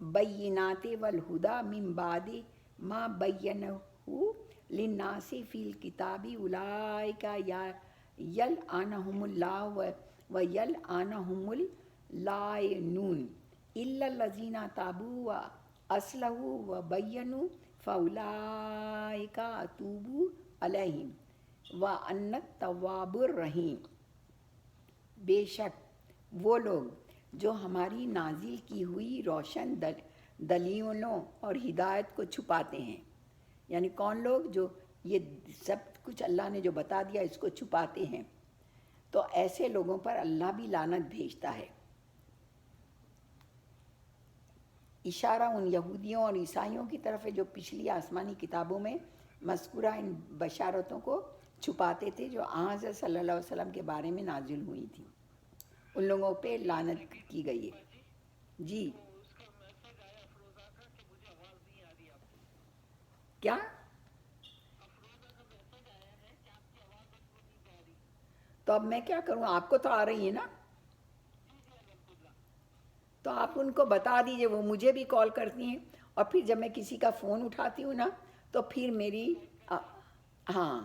بینات والہدا من بعد ما بینہ للناس فی الکتاب اولئک یلعنہم اللہ ویلعنہم اللاعنون الا الذین تابوا واصلحوا وبینوا فاولئک اتوب علیہم وانا التواب الرحیم۔ بے شک وہ لوگ جو ہماری نازل کی ہوئی روشن دلیلوں اور ہدایت کو چھپاتے ہیں، یعنی کون لوگ؟ جو یہ سب کچھ اللہ نے جو بتا دیا اس کو چھپاتے ہیں، تو ایسے لوگوں پر اللہ بھی لعنت بھیجتا ہے۔ اشارہ ان یہودیوں اور عیسائیوں کی طرف ہے جو پچھلی آسمانی کتابوں میں مذکورہ ان بشارتوں کو چھپاتے تھے جو حضرت صلی اللہ علیہ وسلم کے بارے میں نازل ہوئی تھی، ان لوگوں پہ لعنت کی گئی ہے۔ جی اس کا میسج آیا افروزہ کا کہ مجھے آواز نہیں آ رہی آپ کی۔ کیا؟ افروزہ کا میسج آیا ہے کہ آپ کی آواز اب کو نہیں جا رہی۔ تو اب میں کیا کروں؟ آپ کو تو آ رہی ہے نا، جی الحمدللہ۔ تو آپ ان کو بتا دیجئے، وہ مجھے بھی کال کرتی ہیں، اور پھر جب میں کسی کا فون اٹھاتی ہوں نا تو پھر میری ہاں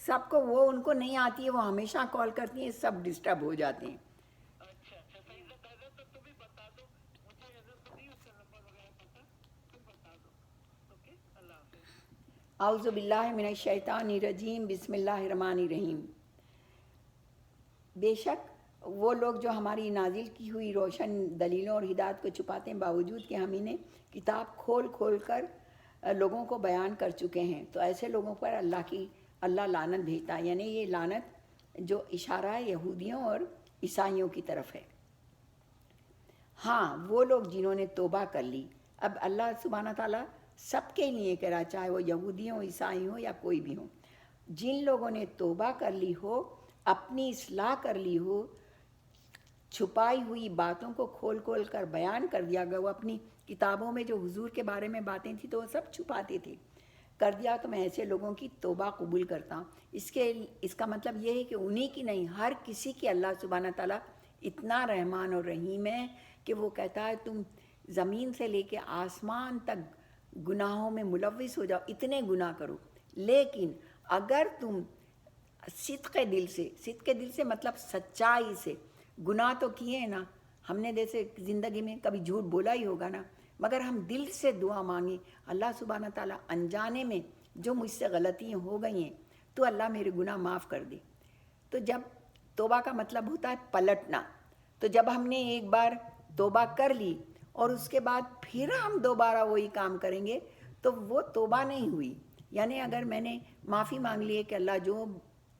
سب کو، وہ ان کو نہیں آتی ہے، وہ ہمیشہ کال کرتی ہیں، سب ڈسٹرب ہو جاتے ہیں۔ اچھا اچھا، تو عزت تو تم ہی بتا دو، مجھے عزت تو نہیں اس کا نمبر وغیرہ پتا، تم بتا دو۔ اوکے، اللہ حافظ۔ اعوذ باللہ من الشیطان الرجیم، بسم اللہ الرحمن الرحیم۔ بے شک وہ لوگ جو ہماری نازل کی ہوئی روشن دلیلوں اور ہدایت کو چھپاتے ہیں، باوجود کہ ہم انہیں کتاب کھول کھول کر لوگوں کو بیان کر چکے ہیں، تو ایسے لوگوں پر اللہ لعنت بھیجتا ہے، یعنی یہ لعنت جو اشارہ ہے یہودیوں اور عیسائیوں کی طرف ہے۔ ہاں وہ لوگ جنہوں نے توبہ کر لی، اب اللہ سبحانہ تعالیٰ سب کے لیے کہہ رہا، چاہے وہ یہودی ہوں، عیسائی ہوں یا کوئی بھی ہوں، جن لوگوں نے توبہ کر لی ہو، اپنی اصلاح کر لی ہو، چھپائی ہوئی باتوں کو کھول کھول کر بیان کر دیا گیا، وہ اپنی کتابوں میں جو حضور کے بارے میں باتیں تھیں تو وہ سب چھپاتے تھے، کر دیا، تو میں ایسے لوگوں کی توبہ قبول کرتا ہوں۔ اس کا مطلب یہ ہے کہ انہی کی نہیں، ہر کسی کی اللہ سبحانہ تعالیٰ اتنا رحمان اور رحیم ہے کہ وہ کہتا ہے تم زمین سے لے کے آسمان تک گناہوں میں ملوث ہو جاؤ، اتنے گناہ کرو، لیکن اگر تم صدق دل سے مطلب سچائی سے، گناہ تو کیے ہیں نا ہم نے، جیسے زندگی میں کبھی جھوٹ بولا ہی ہوگا نا، مگر ہم دل سے دعا مانگیں اللہ سبحانہ تعالیٰ انجانے میں جو مجھ سے غلطیاں ہو گئی ہیں تو اللہ میرے گناہ معاف کر دے۔ تو جب توبہ کا مطلب ہوتا ہے پلٹنا، تو جب ہم نے ایک بار توبہ کر لی اور اس کے بعد پھر ہم دوبارہ وہی کام کریں گے تو وہ توبہ نہیں ہوئی۔ یعنی اگر میں نے معافی مانگ لی ہے کہ اللہ جو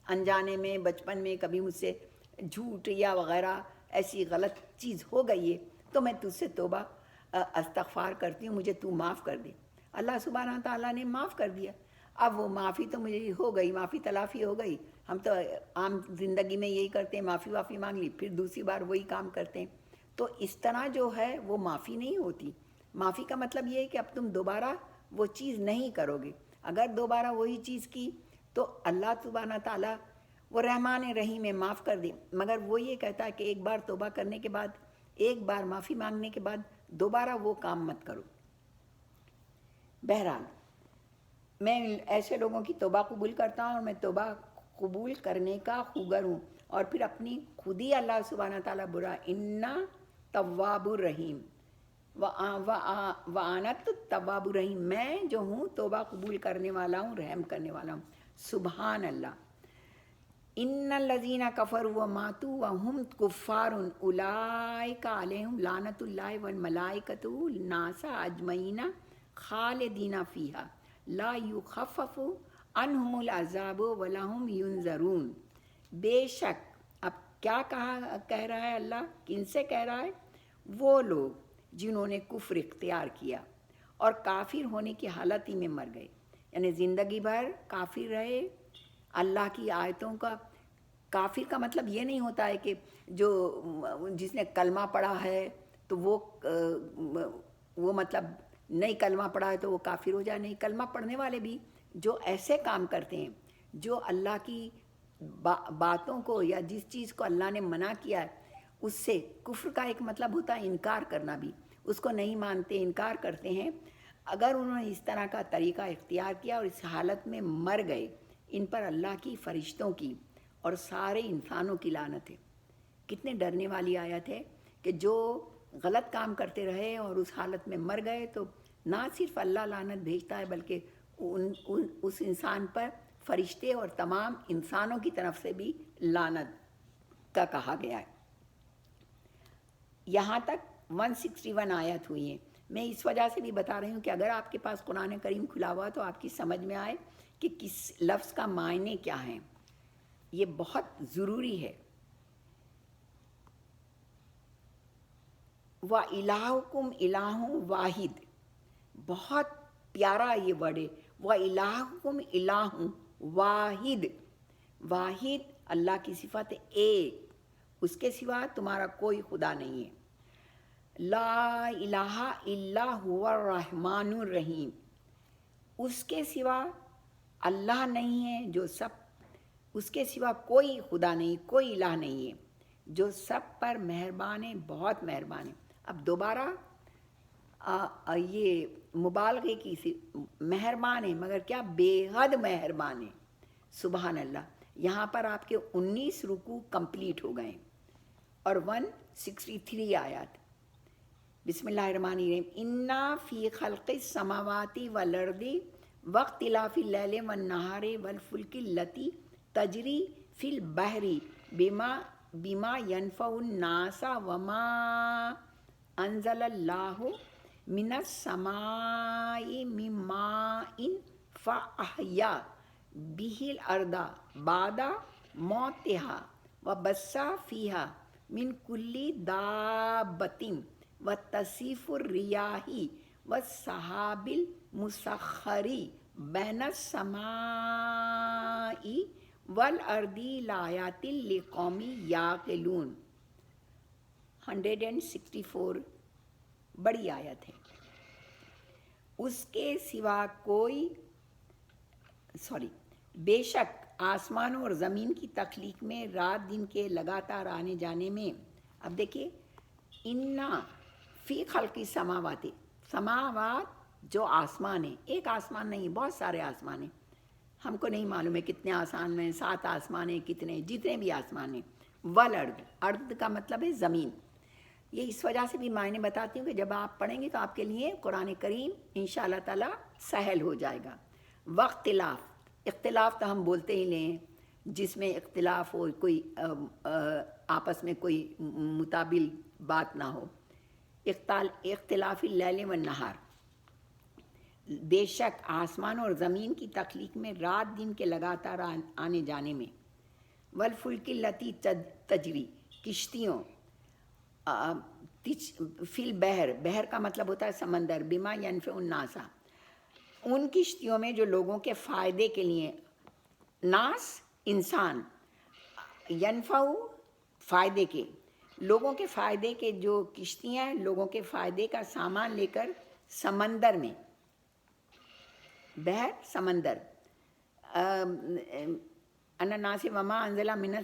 انجانے میں بچپن میں کبھی مجھ سے جھوٹ یا وغیرہ ایسی غلط چیز ہو گئی ہے تو میں تجھ سے توبہ استغفار کرتی ہوں، مجھے تو معاف کر دے، اللہ سبحانہ تعالیٰ نے معاف کر دیا۔ اب وہ معافی تو مجھے ہو گئی، معافی تلافی ہو گئی، ہم تو عام زندگی میں یہی کرتے ہیں، معافی مانگ لی پھر دوسری بار وہی کام کرتے ہیں، تو اس طرح جو ہے وہ معافی نہیں ہوتی۔ معافی کا مطلب یہ ہے کہ اب تم دوبارہ وہ چیز نہیں کرو گے، اگر دوبارہ وہی چیز کی تو اللہ سبحانہ تعالیٰ وہ رحمان رحیم ہے، معاف کر دے، مگر وہ یہ کہتا ہے کہ ایک بار توبہ کرنے کے بعد، ایک بار معافی مانگنے کے بعد دوبارہ وہ کام مت کرو۔ بہرحال میں ایسے لوگوں کی توبہ قبول کرتا ہوں، اور میں توبہ قبول کرنے کا خوگر ہوں، اور پھر اپنی خود ہی اللہ سبحانہ تعالیٰ برا انا تواب الرحیم وانت تواب الرحیم، میں جو ہوں توبہ قبول کرنے والا ہوں، رحم کرنے والا ہوں۔ سبحان اللہ۔ ان الذین کفروا وماتوا وهم کفار اولئک علیہم لعنۃ اللہ والملائکۃ والناس اجمعین خالدین فیہا لا یخفف عنہم العذاب ولہم ینذرون۔ بے شک، اب کیا کہہ رہا ہے اللہ، کن سے کہہ رہا ہے؟ وہ لوگ جنہوں نے کفر اختیار کیا اور کافر ہونے کی حالت ہی میں مر گئے، یعنی زندگی بھر کافر رہے، اللہ کی آیتوں کا، کافر کا مطلب یہ نہیں ہوتا ہے کہ جو جس نے کلمہ پڑھا ہے تو وہ مطلب نہیں کلمہ پڑھا ہے تو وہ کافر ہو جائے، نہیں، کلمہ پڑھنے والے بھی جو ایسے کام کرتے ہیں جو اللہ کی باتوں کو یا جس چیز کو اللہ نے منع کیا ہے اس سے کفر کا ایک مطلب ہوتا ہے انکار کرنا بھی، اس کو نہیں مانتے، انکار کرتے ہیں. اگر انہوں نے اس طرح کا طریقہ اختیار کیا اور اس حالت میں مر گئے، ان پر اللہ کی، فرشتوں کی اور سارے انسانوں کی لعنت ہے. کتنے ڈرنے والی آیت ہے کہ جو غلط کام کرتے رہے اور اس حالت میں مر گئے تو نہ صرف اللہ لعنت بھیجتا ہے بلکہ اس انسان پر فرشتے اور تمام انسانوں کی طرف سے بھی لعنت کا کہا گیا ہے. یہاں تک 161 آیت ہوئی ہیں. میں اس وجہ سے بھی بتا رہی ہوں کہ اگر آپ کے پاس قرآن کریم کھلا ہوا تو آپ کی سمجھ میں آئے کہ کس لفظ کا معنی کیا ہے. یہ بہت ضروری ہے. وَإِلَٰهُكُمْ إِلَٰهٌ واحد، بہت پیارا یہ ورڈ ہے. وَإِلَٰهُكُمْ إِلَٰهٌ واحد، واحد اللہ کی صفت ایک، اس کے سوا تمہارا کوئی خدا نہیں ہے. لا الہ الا هو الرحمن الرحیم، اس کے سوا اللہ نہیں ہے جو سب، اس کے سوا کوئی خدا نہیں، کوئی الہ نہیں ہے جو سب پر مہربان ہے، بہت مہربان ہے. اب دوبارہ یہ مبالغے کی مہربان ہے مگر کیا بے حد مہربان ہے. سبحان اللہ. یہاں پر آپ کے 19 رکوع کمپلیٹ ہو گئے اور 163 آیات. بسم اللہ الرحمن الرحیم. انا فی خلق السماوات والارض واختلاف اللیل والنہار والفلک التی تجری فی البحر بما ینفع الناس وما انزل اللہ من السماء من ماء فاحیا به الارض بعد موتها وبث فیها من کل دابۃ وتصریف الریاح والسحاب المسخر بین السماء والارض لآیات لقوم یعقلون. 164 بڑی آیت ہے. اس کے سوا کوئی بے شک آسمانوں اور زمین کی تخلیق میں، رات دن کے لگاتار آنے جانے میں. اب دیکھیے انا فی خلق السماوات، سماوات جو آسمان ہیں، ایک آسمان نہیں، بہت سارے آسمان ہیں. ہم کو نہیں معلوم ہے کتنے آسمان ہیں، 7 آسمان ہیں، کتنے، جتنے بھی آسمان ہیں. والارض، ارض کا مطلب ہے زمین. یہ اس وجہ سے بھی معنی بتاتی ہوں کہ جب آپ پڑھیں گے تو آپ کے لیے قرآن کریم انشاءاللہ تعالی سہل ہو جائے گا. واختلاف، اختلاف تو ہم بولتے ہی لیں جس میں اختلاف ہو، کوئی آپس میں کوئی متبادل بات نہ ہو. اختلاف اللیل والنہار، بے شک آسمان اور زمین کی تخلیق میں، رات دن کے لگاتار آنے جانے میں. والفلک التی تجری، کشتیوں، فی البحر، بحر کا مطلب ہوتا ہے سمندر، بما ینفع الناس، ان کشتیوں میں جو لوگوں کے فائدے کے لیے، ناس انسان، ینفع فائدے کے، لوگوں کے فائدے کے جو کشتیاں ہیں، لوگوں کے فائدے کا سامان لے کر سمندر میں، بحر سمندر. انناس وما انزل من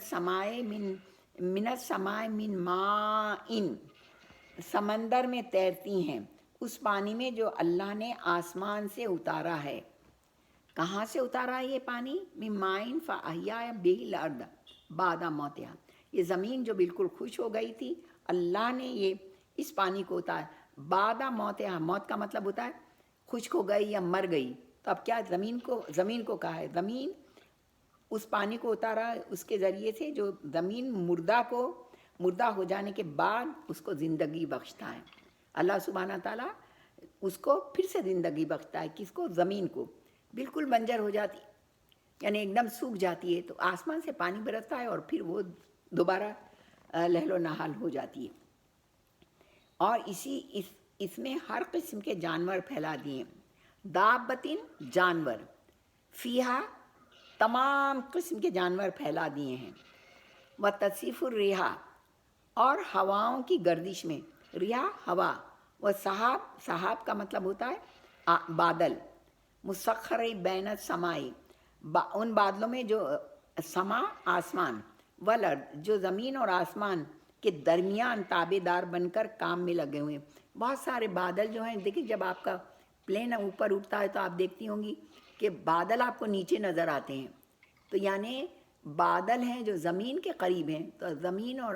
السماء من ماء، سمندر میں تیرتی ہیں اس پانی میں جو اللہ نے آسمان سے اتارا ہے. کہاں سے اتارا ہے یہ پانی؟ من ماء فاحیا به الارض بعد موتها، یہ زمین جو بالکل خوش ہو گئی تھی، اللہ نے یہ اس پانی کو اتارا. بعد موتها، موت کا مطلب ہوتا ہے خشک ہو گئی یا مر گئی. تو اب کیا زمین کو کہا ہے، زمین اس پانی کو اتارا اس کے ذریعے سے جو زمین مردہ ہو جانے کے بعد اس کو زندگی بخشتا ہے. اللہ سبحانہ تعالیٰ اس کو پھر سے زندگی بخشتا ہے. کس کو؟ زمین کو. بالکل بنجر ہو جاتی یعنی ایک دم سوکھ جاتی ہے تو آسمان سے پانی برستا ہے اور پھر وہ دوبارہ لہل و نہال ہو جاتی ہے. اور اس میں ہر قسم کے جانور پھیلا دیے. دابتن، جانور، فیہا، تمام قسم کے جانور پھیلا دیے ہیں. وتصریف الریاح، اور ہواؤں کی گردش میں، ریاح ہوا، و سحاب کا مطلب ہوتا ہے بادل. مسخر بین السماء، ان بادلوں میں جو سما آسمان، والارض جو زمین اور آسمان، کے درمیان تابے دار بن کر کام میں لگے ہوئے ہیں. بہت سارے بادل جو ہیں، دیکھیں جب آپ کا پلین اوپر اٹھتا ہے تو آپ دیکھتی ہوں گی کہ بادل آپ کو نیچے نظر آتے ہیں. تو یعنی بادل ہیں جو زمین کے قریب ہیں، تو زمین اور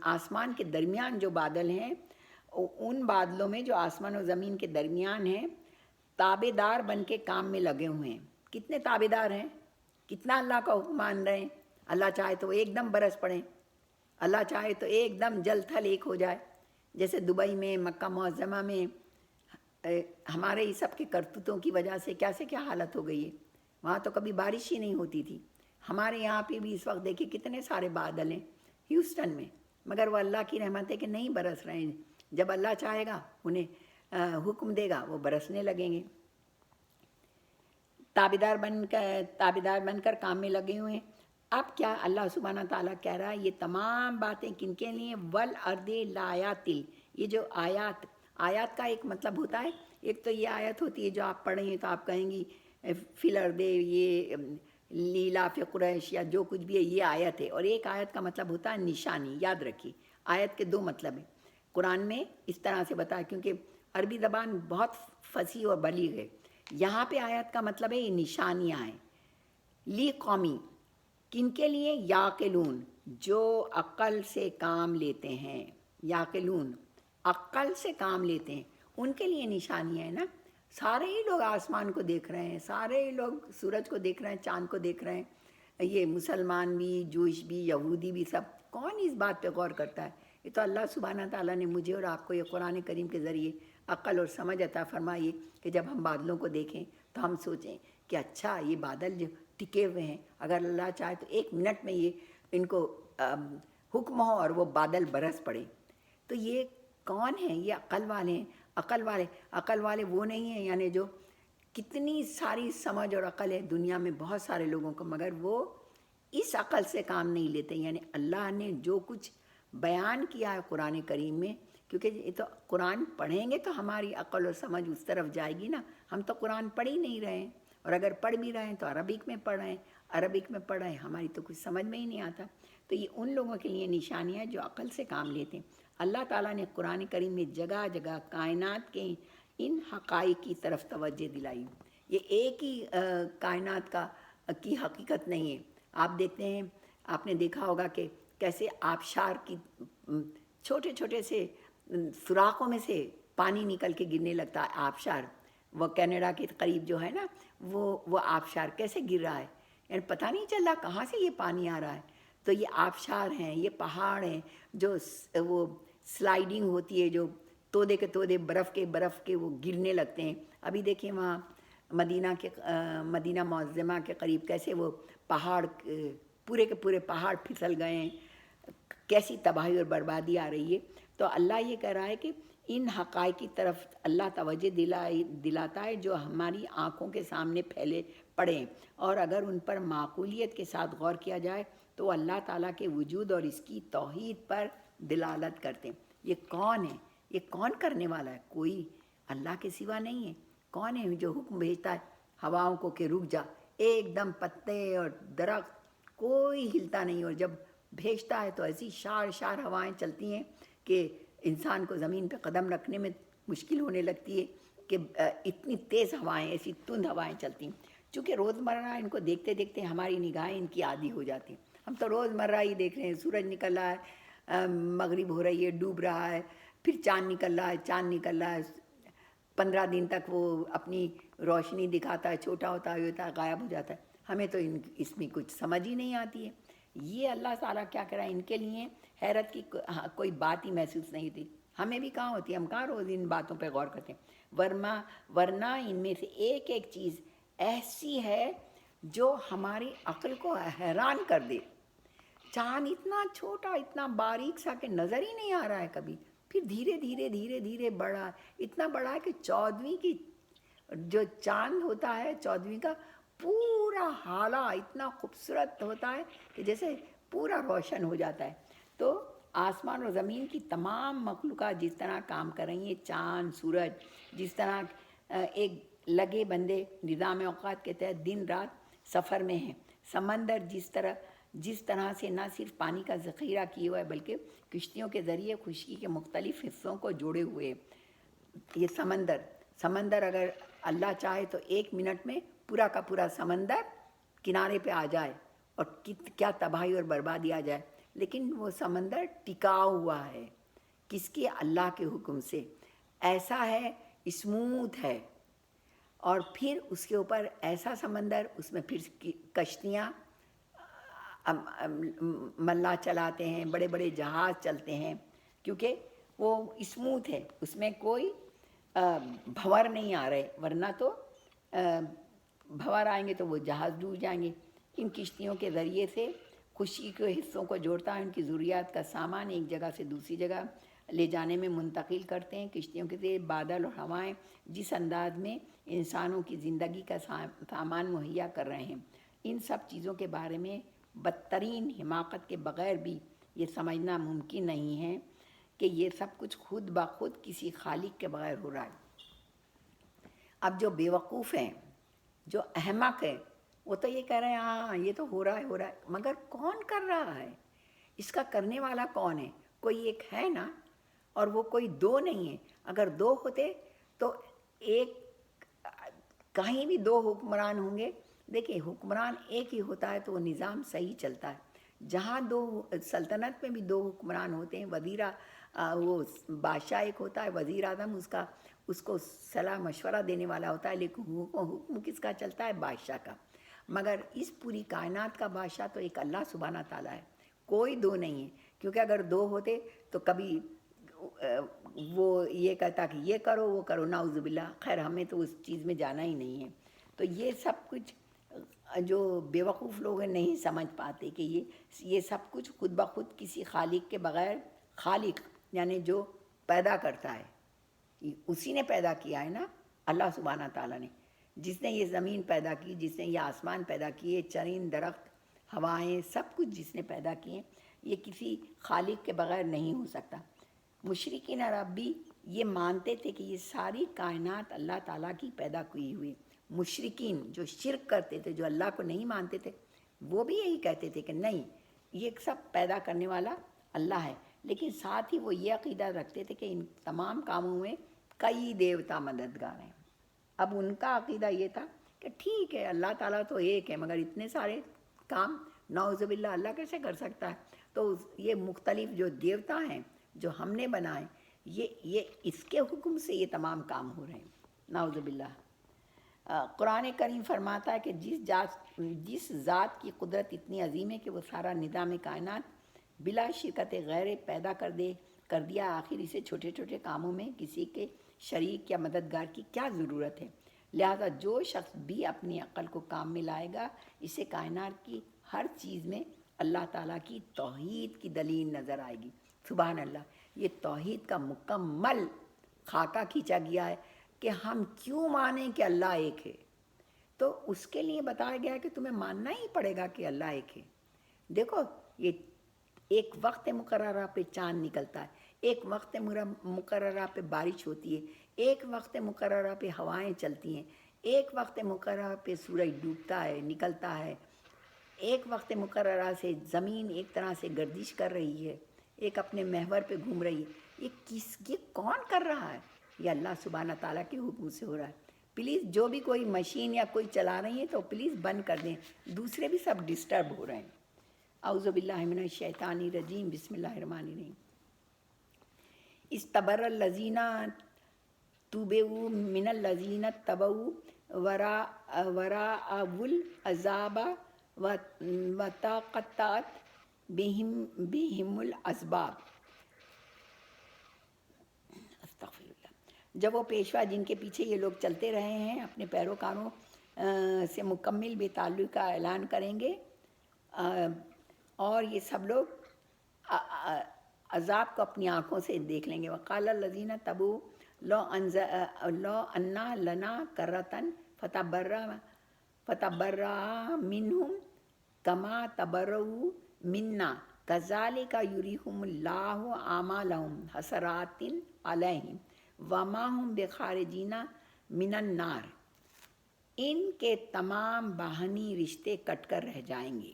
آسمان کے درمیان جو بادل ہیں، ان بادلوں میں جو آسمان و زمین کے درمیان ہیں تابے دار بن کے کام میں لگے ہوئے ہیں. کتنے تابے دار ہیں، کتنا اللہ کا حکم مان رہے ہیں. اللہ چاہے تو ایک دم برس پڑیں، اللہ چاہے تو ایک دم جل تھل ایک ہو جائے. جیسے دبئی میں، مکہ معظمہ میں ہمارے یہ سب کے کرتوتوں کی وجہ سے کیا سے کیا حالت ہو گئی ہے. وہاں تو کبھی بارش ہی نہیں ہوتی تھی. ہمارے یہاں پہ بھی اس وقت دیکھیں کتنے سارے بادل ہیں ہیوسٹن میں، مگر وہ اللہ کی رحمت ہے کہ نہیں برس رہے ہیں. جب اللہ چاہے گا انہیں حکم دے گا وہ برسنے لگیں گے. تابیدار بن کر کام میں لگے ہوئے ہیں. اب کیا اللہ سبحانہ تعالیٰ کہہ رہا ہے یہ تمام باتیں کن کے لیے؟ والارض لآیات. یہ جو آیات کا ایک مطلب ہوتا ہے، ایک تو یہ آیت ہوتی ہے جو آپ پڑھیں گے تو آپ کہیں گی فی الارض، یہ لیلاف قریش یا جو کچھ بھی ہے یہ آیت ہے. اور ایک آیت کا مطلب ہوتا ہے نشانی. یاد رکھیے آیت کے دو مطلب ہیں قرآن میں اس طرح سے بتایا، کیونکہ عربی زبان بہت فصیح اور بلیغ ہے. یہاں پہ آیت کا مطلب ہے یہ نشانیاں ہیں. لی قومی، کن کے لیے؟ یعقلون، جو عقل سے کام لیتے ہیں. یعقلون، عقل سے کام لیتے ہیں، ان کے لیے نشانیاں ہیں نا. سارے ہی لوگ آسمان کو دیکھ رہے ہیں، سارے ہی لوگ سورج کو دیکھ رہے ہیں، چاند کو دیکھ رہے ہیں. یہ مسلمان بھی، جوئش بھی، یہودی بھی، سب. کون اس بات پہ غور کرتا ہے؟ یہ تو اللہ سبحانہ تعالیٰ نے مجھے اور آپ کو یہ قرآن کریم کے ذریعے عقل اور سمجھ عطا فرمائی کہ جب ہم بادلوں کو دیکھیں تو ہم سوچیں کہ اچھا یہ بادل جو ٹکے ہوئے ہیں، اگر اللہ چاہے تو ایک منٹ میں یہ ان کو حکم ہو اور وہ بادل برس پڑے. تو یہ کون ہیں؟ یہ عقل والے ہیں. عقل والے وہ نہیں ہیں یعنی جو کتنی ساری سمجھ اور عقل ہے دنیا میں بہت سارے لوگوں کو، مگر وہ اس عقل سے کام نہیں لیتے. یعنی اللہ نے جو کچھ بیان کیا ہے قرآن کریم میں، کیونکہ یہ تو قرآن پڑھیں گے تو ہماری عقل اور سمجھ اس طرف جائے گی نا. ہم تو قرآن پڑھ ہی نہیں رہے ہیں، اور اگر پڑھ بھی رہے ہیں تو عربک میں پڑھ رہے ہیں، ہماری تو کچھ سمجھ میں ہی نہیں آتا. تو یہ ان لوگوں کے لیے نشانیاں جو عقل سے کام لیتے ہیں. اللہ تعالیٰ نے قرآن کریم میں جگہ جگہ کائنات کے ان حقائق کی طرف توجہ دلائی. یہ ایک ہی کائنات کی حقیقت نہیں ہے. آپ دیکھتے ہیں، آپ نے دیکھا ہوگا کہ کیسے آبشار کی چھوٹے چھوٹے سے سوراخوں میں سے پانی نکل کے گرنے لگتا ہے. آبشار وہ کینیڈا کے قریب جو ہے نا، وہ آبشار کیسے گر رہا ہے، یعنی پتہ نہیں چل رہا کہاں سے یہ پانی آ رہا ہے. تو یہ آبشار ہیں، یہ پہاڑ ہیں جو وہ سلائیڈنگ ہوتی ہے، جو تودے کے تودے برف کے وہ گرنے لگتے ہیں. ابھی دیکھیں وہاں مدینہ معظمہ کے قریب کیسے وہ پہاڑ پورے کے پورے پہاڑ پھسل گئے ہیں، کیسی تباہی اور بربادی آ رہی ہے. تو اللہ یہ کہہ رہا ہے کہ ان حقائق کی طرف اللہ توجہ دلاتا ہے جو ہماری آنکھوں کے سامنے پھیلے پڑے ہیں، اور اگر ان پر معقولیت کے ساتھ غور کیا جائے تو اللہ تعالیٰ کے وجود اور اس کی توحید پر دلالت کرتے ہیں. یہ کون ہے؟ یہ کون کرنے والا ہے؟ کوئی اللہ کے سوا نہیں ہے. کون ہے جو حکم بھیجتا ہے ہواؤں کو کہ رک جا، ایک دم پتے اور درخت کوئی ہلتا نہیں، اور جب بھیجتا ہے تو ایسی شار ہوائیں چلتی ہیں کہ انسان کو زمین پہ قدم رکھنے میں مشکل ہونے لگتی ہے کہ اتنی تیز ہوائیں، ایسی تند ہوائیں چلتی ہیں. چونکہ روزمرہ ان کو دیکھتے دیکھتے ہماری نگاہیں ان کی عادی ہو جاتی ہیں. ہم تو روزمرہ ہی دیکھ رہے ہیں، سورج نکل رہا ہے، مغرب ہو رہی ہے، ڈوب رہا ہے، پھر چاند نکل رہا ہے 15 دن تک وہ اپنی روشنی دکھاتا ہے، چھوٹا ہوتا ہے غائب ہو جاتا ہے. ہمیں تو اس میں کچھ سمجھ ہی نہیں آتی ہے. یہ اللہ تعالیٰ کیا کرا ہے، ان کے لیے حیرت کی کوئی بات ہی محسوس نہیں ہوتی. ہمیں بھی کہاں ہوتی ہے، ہم کہاں روز ان باتوں پہ غور کرتے ہیں. ورنہ ان میں سے ایک ایک چیز ایسی ہے جو ہماری عقل کو حیران کر دے. چاند اتنا چھوٹا، اتنا باریک سا کہ نظر ہی نہیں آ رہا ہے کبھی، پھر دھیرے دھیرے بڑا، اتنا بڑا ہے کہ 14ویں کی جو چاند ہوتا ہے 14ویں کا پورا حالہ اتنا خوبصورت ہوتا ہے کہ جیسے پورا روشن ہو جاتا ہے. تو آسمان اور زمین کی تمام مخلوقات جس طرح کام کر رہی ہیں، چاند، سورج جس طرح ایک لگے بندے نظام اوقات کے تحت دن رات سفر میں ہیں، سمندر جس طرح جس طرح سے نہ صرف پانی کا ذخیرہ کیے ہوا ہے بلکہ کشتیوں کے ذریعے خشکی کے مختلف حصوں کو جوڑے ہوئے. یہ سمندر اگر اللہ چاہے تو 1 منٹ میں پورا کا پورا سمندر کنارے پہ آ جائے اور کیا تباہی اور بربادی آ جائے، لیکن وہ سمندر ٹکا ہوا ہے. کس کی؟ اللہ کے حکم سے. ایسا ہے، اسموتھ ہے. اور پھر اس کے اوپر ایسا سمندر، اس میں پھر کشتیاں ملا چلاتے ہیں، بڑے بڑے جہاز چلتے ہیں، کیونکہ وہ اسموتھ ہے، اس میں کوئی بھنور نہیں آ رہے، ورنہ تو بھنور آئیں گے تو وہ جہاز ڈوب جائیں گے. ان کشتیوں کے ذریعے سے خشکی کے حصوں کو جوڑتا ہے، ان کی ضروریات کا سامان ایک جگہ سے دوسری جگہ لے جانے میں منتقل کرتے ہیں. کشتیوں کے ذریعے بادل اور ہوائیں جس انداز میں انسانوں کی زندگی کا سامان مہیا کر رہے ہیں، ان سب چیزوں کے بارے میں بدترین حماقت کے بغیر بھی یہ سمجھنا ممکن نہیں ہے کہ یہ سب کچھ خود بخود کسی خالق کے بغیر ہو رہا ہے. اب جو بیوقوف ہیں، جو احمق ہیں، وہ تو یہ کہہ رہے ہیں ہاں یہ تو ہو رہا ہے، مگر کون کر رہا ہے؟ اس کا کرنے والا کون ہے؟ کوئی ایک ہے نا، اور وہ کوئی 2 نہیں ہے. اگر 2 ہوتے تو ایک کہیں بھی 2 حکمران ہوں گے. دیکھیں، حکمران ایک ہی ہوتا ہے تو وہ نظام صحیح چلتا ہے. جہاں 2 سلطنت میں بھی 2 حکمران ہوتے ہیں، وہ بادشاہ ایک ہوتا ہے، وزیر اعظم اس کو صلاح مشورہ دینے والا ہوتا ہے، لیکن حکم کس کا چلتا ہے؟ بادشاہ کا. مگر اس پوری کائنات کا بادشاہ تو ایک اللہ سبحانہ تعالیٰ ہے، کوئی 2 نہیں ہے. کیونکہ اگر 2 ہوتے تو کبھی وہ یہ کہتا کہ یہ کرو وہ کرو، نعوذ باللہ. خیر، ہمیں تو اس چیز میں جانا ہی نہیں ہے. تو یہ سب کچھ جو بیوقوف لوگ ہیں نہیں سمجھ پاتے کہ یہ سب کچھ خود بخود کسی خالق کے بغیر، خالق یعنی جو پیدا کرتا ہے، اسی نے پیدا کیا ہے نا، اللہ سبحانہ تعالیٰ نے. جس نے یہ زمین پیدا کی، جس نے یہ آسمان پیدا کیے، چرند درخت، ہوائیں، سب کچھ جس نے پیدا کیے، یہ کسی خالق کے بغیر نہیں ہو سکتا. مشرکین عرب بھی یہ مانتے تھے کہ یہ ساری کائنات اللہ تعالیٰ کی پیدا کی ہوئی. مشرکین جو شرک کرتے تھے، جو اللہ کو نہیں مانتے تھے، وہ بھی یہی کہتے تھے کہ نہیں، یہ سب پیدا کرنے والا اللہ ہے. لیکن ساتھ ہی وہ یہ عقیدہ رکھتے تھے کہ ان تمام کاموں میں کئی دیوتا مددگار ہیں. اب ان کا عقیدہ یہ تھا کہ ٹھیک ہے، اللہ تعالیٰ تو ایک ہے، مگر اتنے سارے کام نعوذ باللہ اللہ کیسے کر سکتا ہے؟ تو یہ مختلف جو دیوتا ہیں جو ہم نے بنائے، یہ اس کے حکم سے یہ تمام کام ہو رہے ہیں، نعوذ باللہ. قرآن کریم فرماتا ہے کہ جس ذات کی قدرت اتنی عظیم ہے کہ وہ سارا نظام کائنات بلا شرکت غیر پیدا کر دیا، آخر اسے چھوٹے چھوٹے کاموں میں کسی کے شریک یا مددگار کی کیا ضرورت ہے؟ لہذا جو شخص بھی اپنی عقل کو کام میں لائے گا، اسے کائنات کی ہر چیز میں اللہ تعالیٰ کی توحید کی دلیل نظر آئے گی. سبحان اللہ. یہ توحید کا مکمل خاکہ کھینچا گیا ہے کہ ہم کیوں مانیں کہ اللہ ایک ہے. تو اس کے لیے بتایا گیا ہے کہ تمہیں ماننا ہی پڑے گا کہ اللہ ایک ہے. دیکھو، یہ ایک وقت مقررہ پہ چاند نکلتا ہے، ایک وقت مقررہ پہ بارش ہوتی ہے، ایک وقت مقررہ پہ ہوائیں چلتی ہیں، ایک وقت مقررہ پہ سورج ڈوبتا ہے، نکلتا ہے، ایک وقت مقررہ سے زمین ایک طرح سے گردش کر رہی ہے، ایک اپنے محور پہ گھوم رہی ہے. یہ کون کر رہا ہے؟ یہ اللہ سبحانہ تعالیٰ کے حکم سے ہو رہا ہے. پلیز جو بھی کوئی مشین یا کوئی چلا رہی ہیں تو پلیز بند کر دیں، دوسرے بھی سب ڈسٹرب ہو رہے ہیں. اعوذ باللہ من الشیطان الرجیم. بسم اللہ الرحمن الرحیم. استبر الذین تبعوا من الذین اتبعوا وراء العذاب وتقطعت بهم الاسباب. استغفر اللہ. جب وہ پیشوا جن کے پیچھے یہ لوگ چلتے رہے ہیں اپنے پیروکاروں سے مکمل بے تعلق کا اعلان کریں گے، اور یہ سب لوگ عذاب کو اپنی آنکھوں سے دیکھ لیں گے. وقال الذین تبعوا لو ان لنا کرۃ فتبرأ منہم کما تبرؤوا منا کذالک یریہم اللہ اعمالہم حسرات علیہم وما ہم بخارجین من النار. ان کے تمام باہمی رشتے کٹ کر رہ جائیں گے.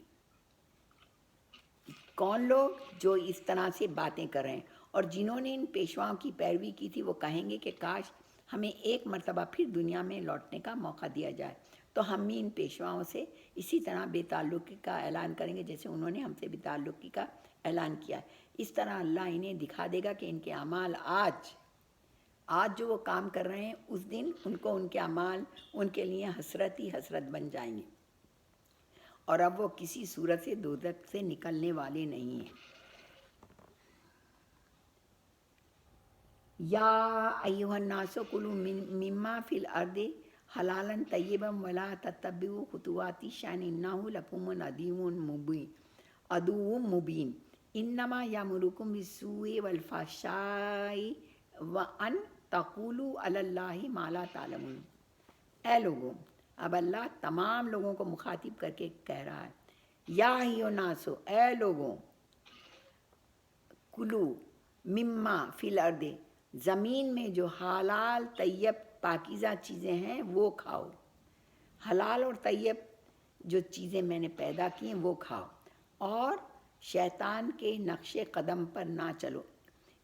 کون لوگ؟ جو اس طرح سے باتیں کر رہے ہیں، اور جنہوں نے ان پیشواؤں کی پیروی کی تھی وہ کہیں گے کہ کاش ہمیں ایک مرتبہ پھر دنیا میں لوٹنے کا موقع دیا جائے، تو ہم بھی ان پیشواؤں سے اسی طرح بے تعلقی کا اعلان کریں گے جیسے انہوں نے ہم سے بے تعلقی کا اعلان کیا ہے۔ اس طرح اللہ انہیں دکھا دے گا کہ ان کے اعمال آج جو وہ کام کر رہے ہیں، اس دن ان کو ان کے اعمال ان کے لیے حسرت ہی حسرت بن جائیں گے، اور اب وہ کسی صورت سے دوزخ سے نکلنے والے نہیں ہیں۔ یا ایھا الناس کلوا مما فی الارض حلالا طیبا ولا تتبعوا خطوات الشیطان انہ لکم عدو مبین انما یامرکم بالسوء والفحشاء وان تقولوا علی اللہ ما لا تعلمون۔ اے لوگوں، اب اللہ تمام لوگوں کو مخاطب کر کے کہہ رہا ہے، یا ایھا الناس، اے لوگوں، کلو مما فی الارض، زمین میں جو حلال طیب پاکیزہ چیزیں ہیں وہ کھاؤ، حلال اور طیب جو چیزیں میں نے پیدا کی ہیں وہ کھاؤ، اور شیطان کے نقش قدم پر نہ چلو،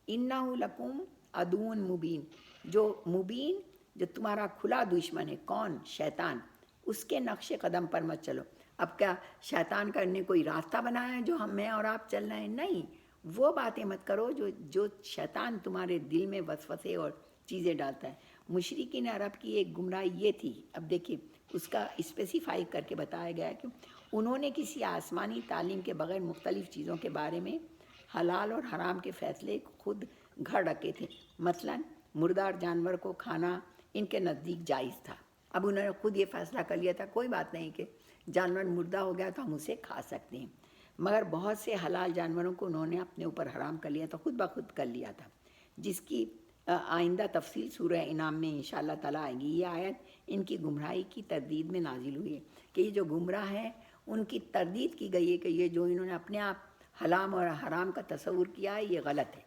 انہ لکم عدو مبین، جو تمہارا کھلا دشمن ہے۔ کون؟ شیطان۔ اس کے نقش قدم پر مت چلو۔ اب کیا شیطان کا نے کوئی راستہ بنایا ہے جو میں اور آپ چل رہے ہیں؟ نہیں، وہ باتیں مت کرو جو شیطان تمہارے دل میں وسوسے اور چیزیں ڈالتا ہے۔ مشرکین عرب کی ایک گمراہی یہ تھی، اب دیکھیے اس کا اسپیسیفائی کر کے بتایا گیا ہے کہ انہوں نے کسی آسمانی تعلیم کے بغیر مختلف چیزوں کے بارے میں حلال اور حرام کے فیصلے خود گھڑ رکھے تھے۔ مثلاً مردار جانور کو کھانا ان کے نزدیک جائز تھا۔ اب انہوں نے خود یہ فیصلہ کر لیا تھا کوئی بات نہیں کہ جانور مردہ ہو گیا تو ہم اسے کھا سکتے ہیں، مگر بہت سے حلال جانوروں کو انہوں نے اپنے اوپر حرام کر لیا تھا، خود بخود کر لیا تھا، جس کی آئندہ تفصیل سورہ انعام میں انشاءاللہ تعالیٰ آئے گی۔ یہ آیت ان کی گمراہی کی تردید میں نازل ہوئی ہے کہ یہ جو گمراہ ہیں ان کی تردید کی گئی ہے کہ یہ جو انہوں نے اپنے آپ حلال اور حرام کا تصور کیا ہے یہ غلط ہے۔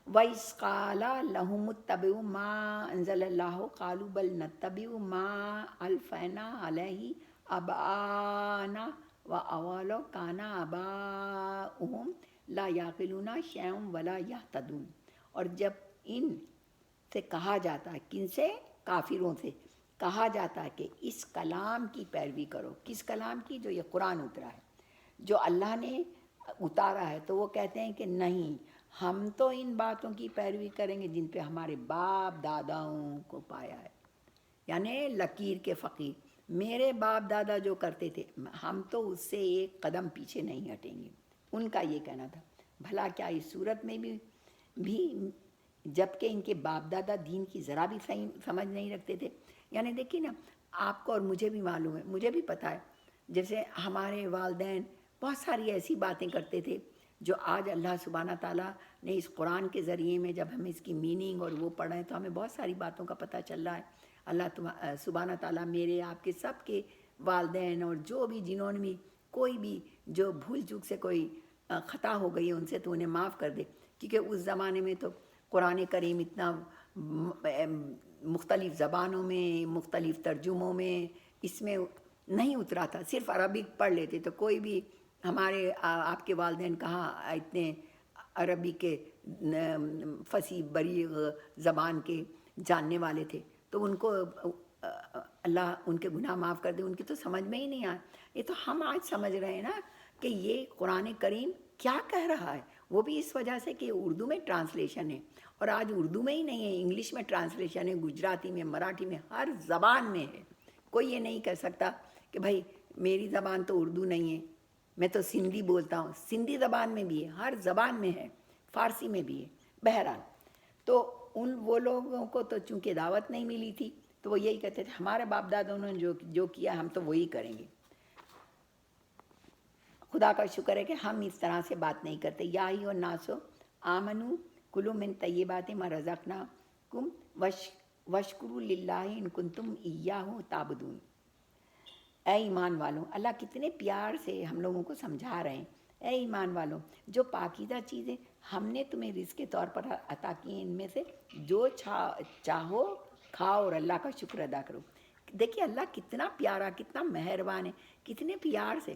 وَإِذْ قَالَ لَهُمُ اتَّبِعُوا مَا أَنزَلَ اللَّهُ قَالُوا بَلْ نَتَّبِعُ مَا أَلْفَيْنَا عَلَيْهِ آبَاءَنَا وَأَوَلَوْ كَانَ آبَاؤُهُمْ لَا يَعْقِلُونَ شَيْئًا وَلَا يَهْتَدُونَ۔ اور جب ان سے کہا جاتا ہے، کن سے؟ کافروں سے کہا جاتا ہے کہ اس کلام کی پیروی کرو، کس کلام کی؟ جو یہ قرآن اترا ہے، جو اللہ نے اتارا ہے، تو وہ کہتے ہیں کہ نہیں، ہم تو ان باتوں کی پیروی کریں گے جن پہ ہمارے باپ داداؤں کو پایا ہے، یعنی لکیر کے فقیر، میرے باپ دادا جو کرتے تھے ہم تو اس سے ایک قدم پیچھے نہیں ہٹیں گے، ان کا یہ کہنا تھا۔ بھلا کیا اس صورت میں بھی جب کہ ان کے باپ دادا دین کی ذرا بھی سمجھ نہیں رکھتے تھے؟ یعنی دیکھیے نا، آپ کو اور مجھے بھی معلوم ہے، مجھے بھی پتہ ہے، جیسے ہمارے والدین بہت ساری ایسی باتیں کرتے تھے جو آج اللہ سبحانہ تعالیٰ نے اس قرآن کے ذریعے میں جب ہم اس کی میننگ اور وہ پڑھیں تو ہمیں بہت ساری باتوں کا پتہ چل رہا ہے۔ اللہ سبحانہ تعالیٰ میرے آپ کے سب کے والدین اور جو بھی جنہوں نے بھی کوئی بھی جو بھول چوک سے کوئی خطا ہو گئی ہے ان سے تو انہیں معاف کر دے، کیونکہ اس زمانے میں تو قرآن کریم اتنا مختلف زبانوں میں مختلف ترجموں میں اس میں نہیں اترا تھا، صرف عربک پڑھ لیتے تو کوئی بھی ہمارے آپ کے والدین کہاں اتنے عربی کے فصیح بلیغ زبان کے جاننے والے تھے، تو ان کو اللہ ان کے گناہ معاف کر دے، ان کی تو سمجھ میں ہی نہیں آیا۔ یہ تو ہم آج سمجھ رہے ہیں نا کہ یہ قرآن کریم کیا کہہ رہا ہے، وہ بھی اس وجہ سے کہ اردو میں ٹرانسلیشن ہے، اور آج اردو میں ہی نہیں ہے، انگلش میں ٹرانسلیشن ہے، گجراتی میں، مراٹھی میں، ہر زبان میں ہے۔ کوئی یہ نہیں کہہ سکتا کہ بھائی میری زبان تو اردو نہیں ہے، میں تو سندھی بولتا ہوں، سندھی زبان میں بھی ہے، ہر زبان میں ہے، فارسی میں بھی ہے۔ بہرحال تو وہ لوگوں کو تو چونکہ دعوت نہیں ملی تھی تو وہ یہی کہتے تھے ہمارے باپ دادوں نے جو کیا ہم تو وہی کریں گے۔ خدا کا شکر ہے کہ ہم اس طرح سے بات نہیں کرتے۔ یا ایھا الناس آمنوا کلوا من طیبات ما رزقناکم واشکروا للہ ان کنتم ایاہ تعبدون۔ اے ایمان والوں، اللہ کتنے پیار سے ہم لوگوں کو سمجھا رہے ہیں، اے ایمان والوں، جو پاکیزہ چیزیں ہم نے تمہیں رزق کے طور پر عطا کی ہیں ان میں سے جو چاہو کھاؤ اور اللہ کا شکر ادا کرو۔ دیکھیے اللہ کتنا پیارا، کتنا مہربان ہے، کتنے پیار سے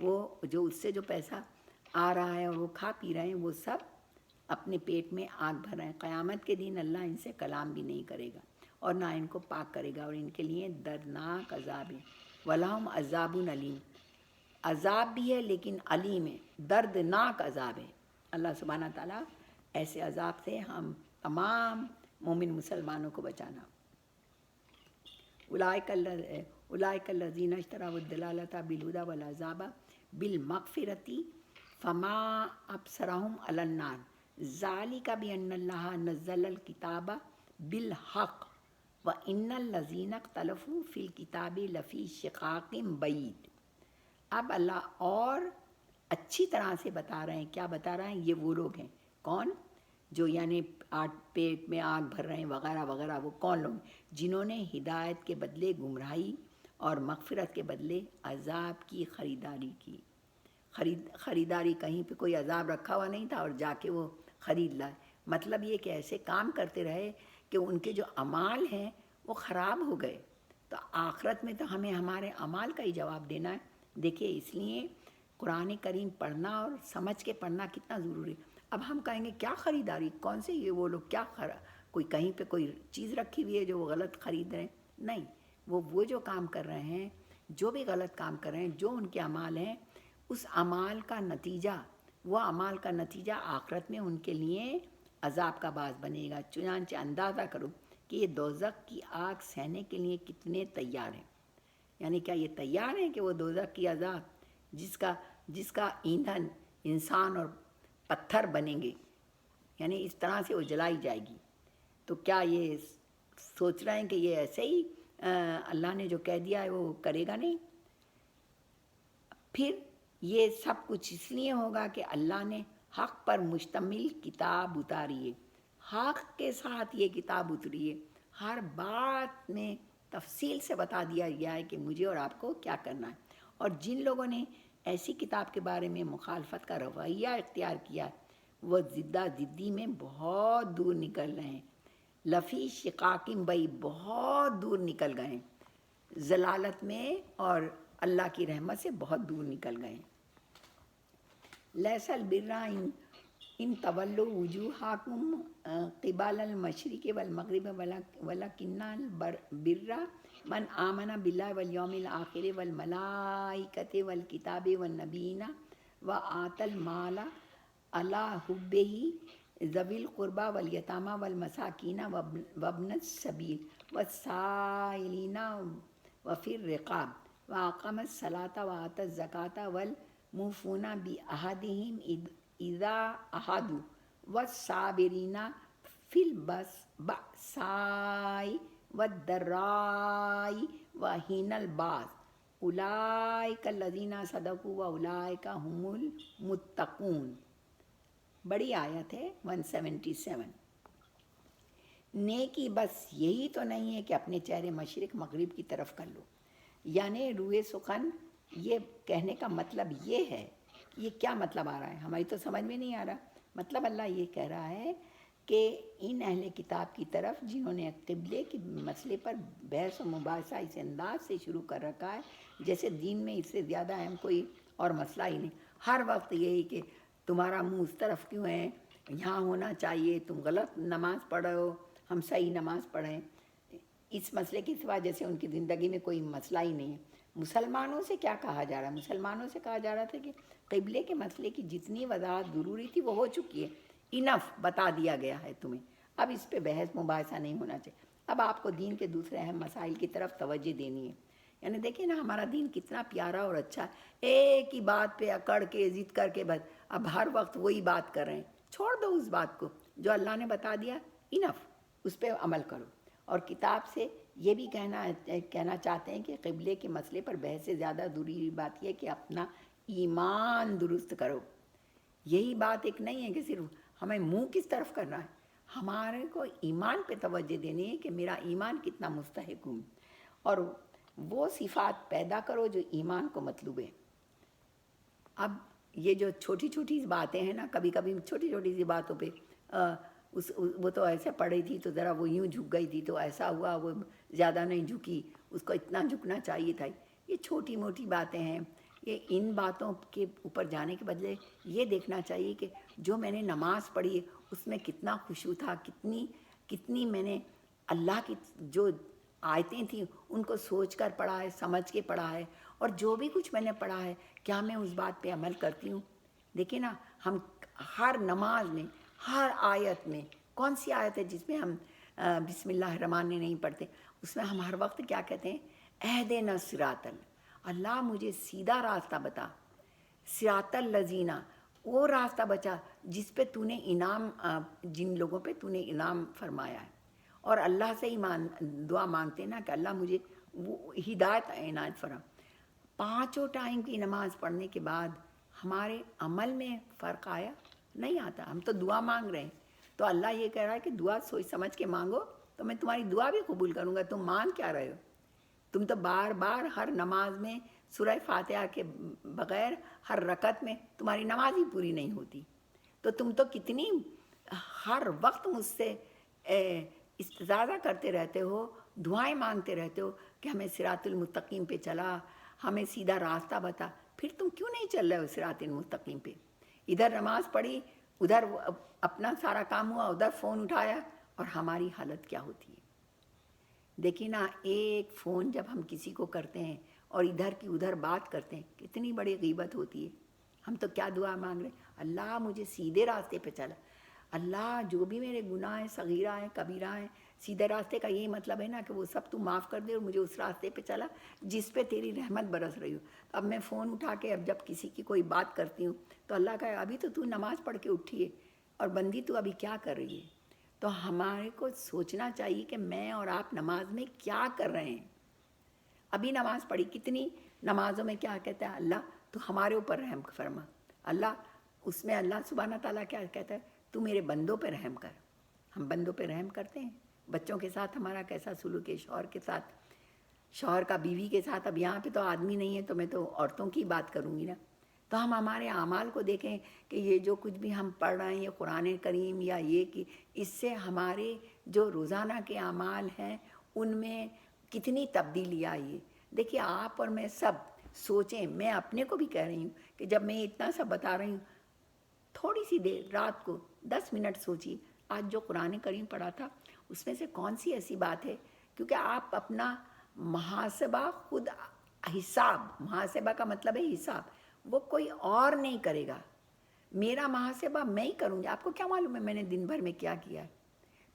وہ جو اس سے جو پیسہ آ رہا ہے اور وہ کھا پی رہے ہیں وہ سب اپنے پیٹ میں آگ بھر رہے ہیں. قیامت کے دن اللہ ان سے کلام بھی نہیں کرے گا اور نہ ان کو پاک کرے گا، اور ان کے لیے دردناک عذاب ہے. وَلَهُمْ عَذَابٌ علیم، عذاب بھی ہے لیکن علیم ہے، دردناک عذاب ہے. اللہ سبحانہ تعالیٰ ایسے عذاب سے ہم تمام مومن مسلمانوں کو بچانا. اولئک الذین اشتروا الضلالۃ بالہدی والعذاب بالمغفرۃ فما ابصرهم علی النار ذلک بان اللہ نزل الکتاب بالحق وان الذین اختلفوا فی الکتاب لفی شقاق بعید. اب اللہ اور اچھی طرح سے بتا رہے ہیں. کیا بتا رہے ہیں؟ یہ وہ لوگ ہیں کون جو یعنی پیٹ میں آگ بھر رہے ہیں وغیرہ وغیرہ. وہ کون لوگ؟ جنہوں نے ہدایت کے بدلے گمراہی اور مغفرت کے بدلے عذاب کی خریداری کی. خریداری کہیں پہ کوئی عذاب رکھا ہوا نہیں تھا اور جا کے وہ خرید لائے. مطلب یہ کہ ایسے کام کرتے رہے کہ ان کے جو اعمال ہیں وہ خراب ہو گئے. تو آخرت میں تو ہمیں ہمارے اعمال کا ہی جواب دینا ہے. دیکھیے اس لیے قرآن کریم پڑھنا اور سمجھ کے پڑھنا کتنا ضروری ہے. اب ہم کہیں گے کیا خریداری، کون سے یہ وہ لوگ کیا کوئی کہیں پہ کوئی چیز رکھی ہوئی ہے جو وہ غلط خرید رہے ہیں؟ نہیں، وہ جو کام کر رہے ہیں، جو بھی غلط کام کر رہے ہیں، جو ان کے اعمال ہیں، اس اعمال کا نتیجہ، وہ اعمال کا نتیجہ آخرت میں ان کے لیے عذاب کا باعث بنے گا. چنانچہ اندازہ کرو کہ یہ دوزخ کی آگ سہنے کے لیے کتنے تیار ہیں. یعنی کیا یہ تیار ہیں کہ وہ دوزخ کی عذاب جس کا ایندھن انسان اور پتھر بنیں گے، یعنی اس طرح سے وہ جلائی جائے گی، تو کیا یہ سوچ رہے ہیں کہ یہ ایسے ہی اللہ نے جو کہہ دیا ہے وہ کرے گا؟ نہیں. پھر یہ سب کچھ اس لیے ہوگا کہ اللہ نے حق پر مشتمل کتاب اتاری ہے. حق کے ساتھ یہ کتاب اتری ہے. ہر بات میں تفصیل سے بتا دیا گیا ہے کہ مجھے اور آپ کو کیا کرنا ہے. اور جن لوگوں نے ایسی کتاب کے بارے میں مخالفت کا رویہ اختیار کیا وہ ضدی میں بہت دور نکل رہے ہیں. لفی شقاقم بئی، بہت دور نکل گئے ہیں. ضلالت میں اور اللہ کی رحمت سے بہت دور نکل گئے ہیں. لیس البر ان تولوا وجوہکم قبل المشرق والمغرب ولکن البر من آمن باللہ والیوم الآخر والملائکۃ والکتاب والنبیین وآتى المال علی حبہ ذوی القربى والیتامى والمساکین وابن السبیل والسائلین وفی الرقاب واقام الصلاۃ وآتى الزکاۃ والموفون بعہدہم اذا عاہدوا والصابرین فی البأساء والضراء وحین الباس اولئک الذین صدقوا واولئک هم المتقون. بڑی آیت ہے 177. نیکی بس یہی تو نہیں ہے کہ اپنے چہرے مشرق مغرب کی طرف کر لو. یعنی روئے سخن یہ کہنے کا مطلب یہ ہے، یہ کیا مطلب آ رہا ہے ہماری تو سمجھ میں نہیں آ رہا. مطلب اللہ یہ کہہ رہا ہے کہ ان اہل کتاب کی طرف جنہوں نے قبلے کے مسئلے پر بحث و مباحثہ اس انداز سے شروع کر رکھا ہے جیسے دین میں اس سے زیادہ اہم کوئی اور مسئلہ ہی نہیں. ہر وقت یہی کہ تمہارا منہ اس طرف کیوں ہے، یہاں ہونا چاہیے، تم غلط نماز پڑھ رہے ہو، ہم صحیح نماز پڑھیں. اس مسئلے کی سوا جیسے ان کی زندگی میں کوئی مسئلہ ہی نہیں ہے. مسلمانوں سے کیا کہا جا رہا ہے؟ مسلمانوں سے کہا جا رہا تھا کہ قبلے کے مسئلے کی جتنی وضاحت ضروری تھی وہ ہو چکی ہے، انف بتا دیا گیا ہے تمہیں، اب اس پہ بحث مباحثہ نہیں ہونا چاہیے. اب آپ کو دین کے دوسرے اہم مسائل کی طرف توجہ دینی ہے. یعنی دیکھیں نا ہمارا دین کتنا پیارا اور اچھا ہے. ایک ہی بات پہ اکڑ کے ضد کر کے بس اب ہر وقت وہی بات کر رہے ہیں. چھوڑ دو اس بات کو جو اللہ نے بتا دیا، انف، اس پہ عمل کرو. اور کتاب سے یہ بھی کہنا چاہتے ہیں کہ قبلے کے مسئلے پر بحث سے زیادہ ضروری بات یہ کہ اپنا ایمان درست کرو. یہی بات ایک نہیں ہے کہ صرف ہمیں منہ کس طرف کرنا ہے، ہمارے کو ایمان پہ توجہ دینی ہے کہ میرا ایمان کتنا مستحق ہوں، اور وہ صفات پیدا کرو جو ایمان کو مطلوب ہے. اب یہ جو چھوٹی چھوٹی باتیں ہیں نا، کبھی کبھی چھوٹی چھوٹی سی باتوں پہ وہ تو ایسے پڑھی تھی تو ذرا وہ یوں جھک گئی تھی تو ایسا ہوا، وہ زیادہ نہیں جھکی، اس کو اتنا جھکنا چاہیے تھا. یہ چھوٹی موٹی باتیں ہیں. یہ ان باتوں کے اوپر جانے کے بدلے یہ دیکھنا چاہیے کہ جو میں نے نماز پڑھی ہے اس میں کتنا خشوع تھا، کتنی میں نے اللہ کی جو آیتیں تھیں ان کو سوچ کر پڑھا ہے، سمجھ کے پڑھا ہے، اور جو بھی کچھ میں نے پڑھا ہے کیا میں اس بات پہ عمل کرتی ہوں. دیکھیں نا، ہم ہر نماز میں ہر آیت میں، کون سی آیت ہے جس میں ہم بسم اللہ الرحمن نہیں پڑھتے؟ اس میں ہم ہر وقت کیا کہتے ہیں؟ اہدنا الصراط، اللہ مجھے سیدھا راستہ بتا، صراط الذین، وہ راستہ بچا جس پہ تو نے انعام، جن لوگوں پہ تو نے انعام فرمایا ہے. اور اللہ سے ہی دعا مانگتے نا کہ اللہ مجھے وہ ہدایت عنایت فرما. پانچوں ٹائم کی نماز پڑھنے کے بعد ہمارے عمل میں فرق آیا؟ نہیں آتا. ہم تو دعا مانگ رہے ہیں، تو اللہ یہ کہہ رہا ہے کہ دعا سوچ سمجھ کے مانگو تو میں تمہاری دعا بھی قبول کروں گا. تم مانگ کیا رہے ہو؟ تم تو بار بار ہر نماز میں سورہ فاتحہ کے بغیر ہر رکعت میں تمہاری نماز ہی پوری نہیں ہوتی. تو تم تو کتنی ہر وقت مجھ سے استزادہ کرتے رہتے ہو، دعائیں مانگتے رہتے ہو کہ ہمیں صراط المستقیم پہ چلا، ہمیں سیدھا راستہ بتا. پھر تم کیوں نہیں چل رہے ہو صراط المستقیم پہ؟ ادھر نماز پڑھی، ادھر اپنا سارا کام ہوا، ادھر فون اٹھایا، اور ہماری حالت کیا ہوتی ہے؟ دیکھیں نا، ایک فون جب ہم کسی کو کرتے ہیں اور ادھر کی ادھر بات کرتے ہیں، کتنی بڑی غیبت ہوتی ہے. ہم تو کیا دعا مانگ رہے ہیں؟ اللہ مجھے سیدھے راستے پہ چلا. اللہ جو بھی میرے گناہ ہیں، صغیرہ ہیں، کبیرہ ہیں، سیدھے راستے کا یہی مطلب ہے نا کہ وہ سب تو معاف کر دے اور مجھے اس راستے پہ چلا جس پہ تیری رحمت برس رہی ہو. اب میں فون اٹھا کے اب جب کسی کی کوئی بات کرتی ہوں تو اللہ کا ابھی تو نماز پڑھ کے اٹھی ہے اور بندی تو ابھی کیا کر رہی ہے؟ تو ہمارے کو سوچنا چاہیے کہ میں اور آپ نماز میں کیا کر رہے ہیں. ابھی نماز پڑھی، کتنی نمازوں میں کیا کہتا ہے؟ اللہ تو ہمارے اوپر رحم فرما. اللہ، اس میں اللہ سبحانہ تعالیٰ کیا کہتا ہے؟ تو میرے بندوں پہ رحم کر. ہم بندوں پہ رحم کرتے ہیں؟ بچوں کے ساتھ ہمارا کیسا سلوک ہے، شوہر کے ساتھ، شوہر کا بیوی کے ساتھ. اب یہاں پہ تو آدمی نہیں ہے تو میں تو عورتوں کی بات کروں گی نا. تو ہم ہمارے اعمال کو دیکھیں کہ یہ جو کچھ بھی ہم پڑھ رہے ہیں، یہ قرآن کریم یا یہ کہ اس سے ہمارے جو روزانہ کے اعمال ہیں ان میں کتنی تبدیلی آئی ہے. دیکھیے، آپ اور میں سب سوچیں، میں اپنے کو بھی کہہ رہی ہوں کہ جب میں اتنا سب بتا رہی ہوں، تھوڑی سی دیر رات کو 10 منٹ سوچی آج جو قرآن کریم پڑھا تھا اس میں سے کون سی ایسی بات ہے. کیونکہ آپ اپنا محاسبہ خود، حساب، محاسبہ کا مطلب ہے حساب، وہ کوئی اور نہیں کرے گا. میرا محاسبہ میں ہی کروں گی. آپ کو کیا معلوم ہے میں نے دن بھر میں کیا کیا ہے؟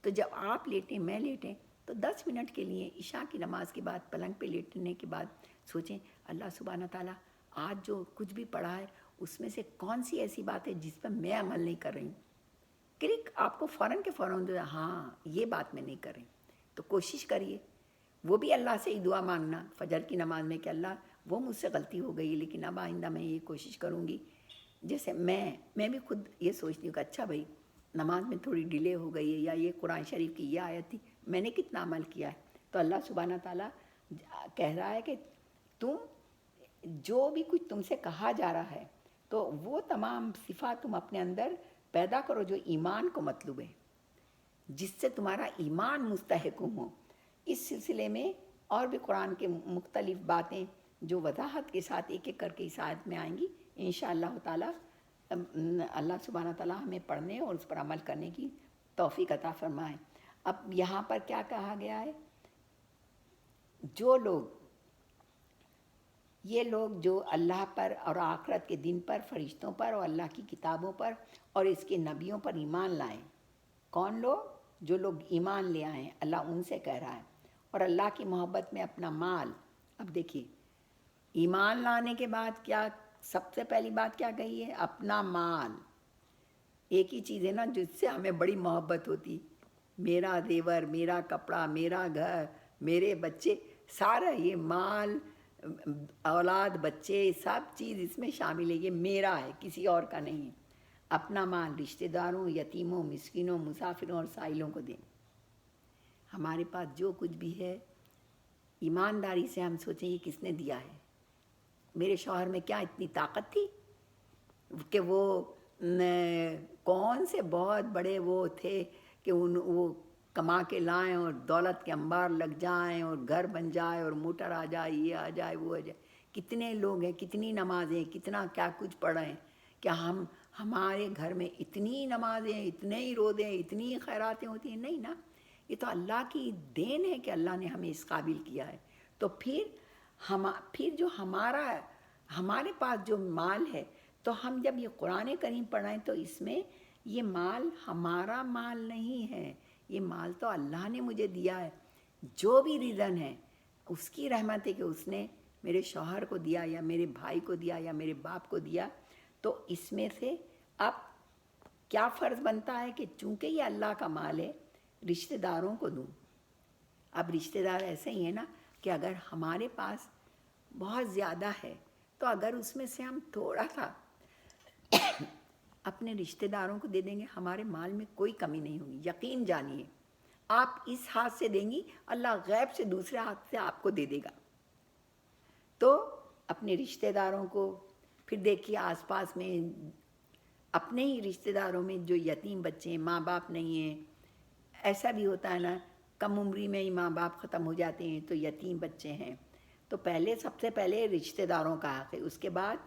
تو جب آپ لیٹیں، میں لیٹیں، تو 10 منٹ کے لیے عشاء کی نماز کے بعد پلنگ پہ لیٹنے کے بعد سوچیں اللہ سبحانہ تعالیٰ آج جو کچھ بھی پڑھا ہے اس میں سے کون سی ایسی بات ہے جس پر میں عمل نہیں کر رہی ہوں. کلک آپ کو فوراً کے فوراً دے، ہاں یہ بات میں نہیں کر رہی. تو کوشش کریے، وہ بھی اللہ سے ہی دعا مانگنا فجر کی نماز میں کہ اللہ وہ مجھ سے غلطی ہو گئی لیکن اب آئندہ میں یہ کوشش کروں گی. جیسے میں بھی خود یہ سوچتی ہوں کہ اچھا بھائی نماز میں تھوڑی ڈیلے ہو گئی ہے، یا یہ قرآن شریف کی یہ آیت تھی، میں نے کتنا عمل کیا ہے. تو اللہ سبحانہ تعالیٰ کہہ رہا ہے کہ تم جو بھی کچھ تم سے کہا جا رہا ہے تو وہ تمام صفات تم اپنے اندر پیدا کرو جو ایمان کو مطلوب ہے، جس سے تمہارا ایمان مستحکم ہو. اس سلسلے میں اور بھی قرآن کے مختلف باتیں جو وضاحت کے ساتھ ایک ایک کر کے اس آیت میں آئیں گی انشاءاللہ تعالیٰ. اللہ سبحانہ تعالیٰ ہمیں پڑھنے اور اس پر عمل کرنے کی توفیق عطا فرمائے. اب یہاں پر کیا کہا گیا ہے؟ یہ لوگ جو اللہ پر اور آخرت کے دن پر، فرشتوں پر اور اللہ کی کتابوں پر اور اس کے نبیوں پر ایمان لائیں. کون لوگ؟ جو لوگ ایمان لے آئیں. اللہ ان سے کہہ رہا ہے. اور اللہ کی محبت میں اپنا مال. اب دیکھیے، ایمان لانے کے بعد کیا سب سے پہلی بات کیا کہی ہے؟ اپنا مال. ایک ہی چیز ہے نا جس سے ہمیں بڑی محبت ہوتی، میرا زیور، میرا کپڑا، میرا گھر، میرے بچے، سارا یہ مال، اولاد، بچے، سب چیز اس میں شامل ہے. یہ میرا ہے، کسی اور کا نہیں ہے. اپنا مال رشتہ داروں، یتیموں، مسکینوں، مسافروں اور سائلوں کو دیں. ہمارے پاس جو کچھ بھی ہے ایمانداری سے ہم سوچیں یہ کس نے دیا ہے. میرے شوہر میں کیا اتنی طاقت تھی کہ وہ کون سے بہت بڑے وہ تھے کہ وہ کما کے لائیں اور دولت کے انبار لگ جائیں اور گھر بن جائے اور موٹر آ جائے، یہ آ جائے، وہ آ جائے. کتنے لوگ ہیں، کتنی نمازیں، کتنا کیا کچھ پڑھ رہے ہیں، کیا ہمارے گھر میں اتنی نمازیں، اتنے ہی روزے، اتنی خیراتیں ہوتی ہیں؟ نہیں نا، یہ تو اللہ کی دین ہے کہ اللہ نے ہمیں اس قابل کیا ہے۔ تو پھر جو ہمارے پاس جو مال ہے، تو ہم جب یہ قرآن کریم پڑھائیں تو اس میں یہ مال ہمارا مال نہیں ہے، یہ مال تو اللہ نے مجھے دیا ہے۔ جو بھی ریزن ہے اس کی رحمت ہے کہ اس نے میرے شوہر کو دیا یا میرے بھائی کو دیا یا میرے باپ کو دیا، تو اس میں سے اب کیا فرض بنتا ہے کہ چونکہ یہ اللہ کا مال ہے، رشتہ داروں کو دوں۔ اب رشتہ دار ایسے ہی ہیں نا کہ اگر ہمارے پاس بہت زیادہ ہے تو اگر اس میں سے ہم تھوڑا سا اپنے رشتہ داروں کو دے دیں گے، ہمارے مال میں کوئی کمی نہیں ہوگی، یقین جانیے۔ آپ اس ہاتھ سے دیں گی، اللہ غیب سے دوسرے ہاتھ سے آپ کو دے دے گا۔ تو اپنے رشتہ داروں کو، پھر دیکھیے آس پاس میں اپنے ہی رشتہ داروں میں جو یتیم بچے ہیں، ماں باپ نہیں ہیں، ایسا بھی ہوتا ہے نا، کم عمری میں ہی ماں باپ ختم ہو جاتے ہیں تو یتیم بچے ہیں، تو سب سے پہلے رشتہ داروں کا حق ہے، اس کے بعد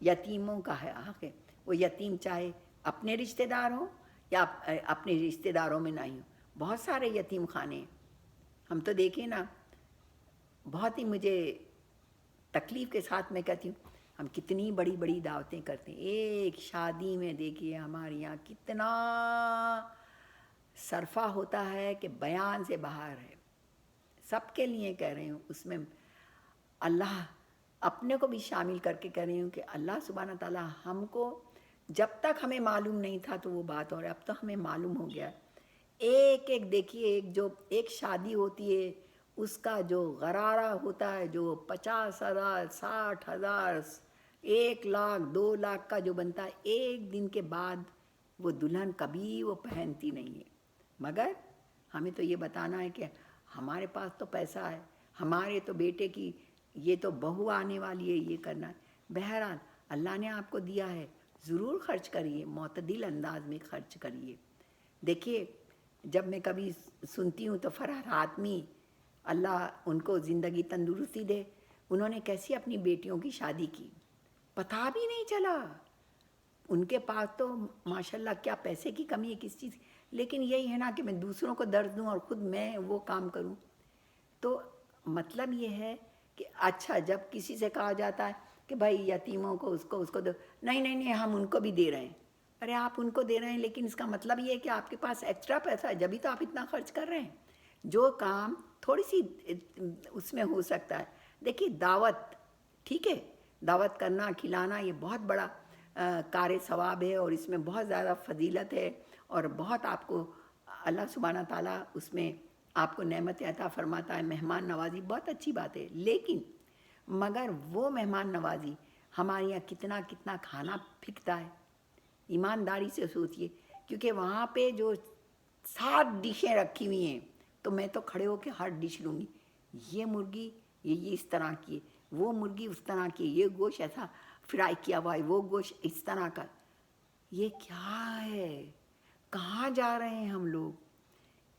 یتیموں کا حق ہے۔ وہ یتیم چاہے اپنے رشتہ دار ہوں یا اپنے رشتہ داروں میں نہیں ہوں۔ بہت سارے یتیم خانے ہیں، ہم تو دیکھیں نا، بہت ہی مجھے تکلیف کے ساتھ میں کہتی ہوں، ہم کتنی بڑی بڑی دعوتیں کرتے ہیں، ایک شادی میں دیکھیے ہمارے یہاں کتنا صرفہ ہوتا ہے کہ بیان سے باہر ہے۔ سب کے لیے کہہ رہی ہوں، اس میں اللہ اپنے کو بھی شامل کر کے کہہ رہی ہوں کہ اللہ سبحانہ تعالیٰ ہم کو، جب تک ہمیں معلوم نہیں تھا تو وہ بات ہو رہا ہے، اب تو ہمیں معلوم ہو گیا۔ ایک دیکھیے، ایک شادی ہوتی ہے، اس کا جو غرارہ ہوتا ہے، جو 50,000 60,000 1,00,000 2,00,000 کا جو بنتا ہے، ایک دن کے بعد وہ دلہن کبھی وہ پہنتی نہیں ہے۔ مگر ہمیں تو یہ بتانا ہے کہ ہمارے پاس تو پیسہ ہے، ہمارے تو بیٹے کی یہ تو بہو آنے والی ہے، یہ کرنا ہے۔ بہرحال اللہ نے آپ کو دیا ہے، ضرور خرچ کریے، معتدل انداز میں خرچ کریے۔ دیکھیے، جب میں کبھی سنتی ہوں تو فرحت حاتمی، اللہ ان کو زندگی تندرستی دے، انہوں نے کیسی اپنی بیٹیوں کی شادی کی، پتہ بھی نہیں چلا۔ ان کے پاس تو ماشاءاللہ کیا پیسے کی کمی ہے، کس چیز، لیکن یہی ہے نا کہ میں دوسروں کو درد دوں اور خود میں وہ کام کروں۔ تو مطلب یہ ہے کہ اچھا، جب کسی سے کہا جاتا ہے کہ بھائی یتیموں کو اس کو دو، نہیں ہم ان کو بھی دے رہے ہیں۔ ارے آپ ان کو دے رہے ہیں، لیکن اس کا مطلب یہ ہے کہ آپ کے پاس ایکسٹرا پیسہ ہے، جبھی تو آپ اتنا خرچ کر رہے ہیں۔ جو کام تھوڑی سی اس میں ہو سکتا ہے، دیکھیے دعوت، ٹھیک ہے، دعوت کرنا، کھلانا، یہ بہت بڑا کار ثواب ہے، اور اس میں بہت زیادہ فضیلت ہے، اور بہت آپ کو اللہ سبحانہ تعالیٰ اس میں آپ کو نعمت عطا فرماتا ہے۔ مہمان نوازی بہت اچھی بات ہے، لیکن مگر وہ مہمان نوازی ہمارے یہاں کتنا کتنا کھانا پھکتا ہے، ایمانداری سے سوچئے، کیونکہ وہاں پہ جو 7 ڈشیں رکھی ہوئی ہیں، تو میں تو کھڑے ہو کے ہر ڈش لوں گی، یہ مرغی یہ اس طرح کی ہے، وہ مرغی اس طرح کی ہے، یہ گوشت ایسا فرائی کیا ہوا ہے، وہ گوشت اس طرح کا، یہ کیا ہے، کہاں جا رہے ہیں ہم لوگ؟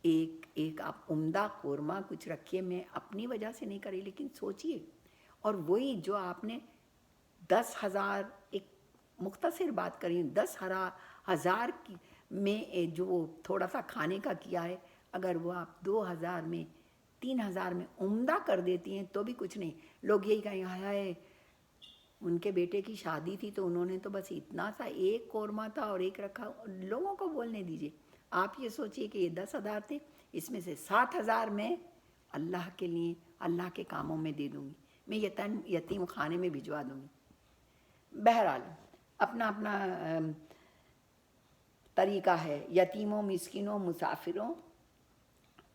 ایک آپ عمدہ قورمہ کچھ رکھیے، میں اپنی وجہ سے نہیں کری، لیکن سوچئے، اور وہی جو آپ نے 10,000، ایک مختصر بات کری، 10,000 میں جو تھوڑا سا کھانے کا کیا ہے، اگر وہ آپ 2,000 میں 3,000 میں عمدہ کر دیتی ہیں تو بھی کچھ نہیں۔ لوگ یہی کہیں ہے ان کے بیٹے کی شادی تھی تو انہوں نے تو بس اتنا سا ایک قورمہ تھا اور ایک رکھا، لوگوں کو بولنے دیجیے۔ آپ یہ سوچئے کہ یہ 10,000 تھے، اس میں سے 7,000 میں اللہ کے لیے، اللہ کے کاموں میں دے دوں گی، میں یتیم خانے میں بھجوا دوں گی۔ بہرحال اپنا اپنا طریقہ ہے، یتیموں، مسکینوں، مسافروں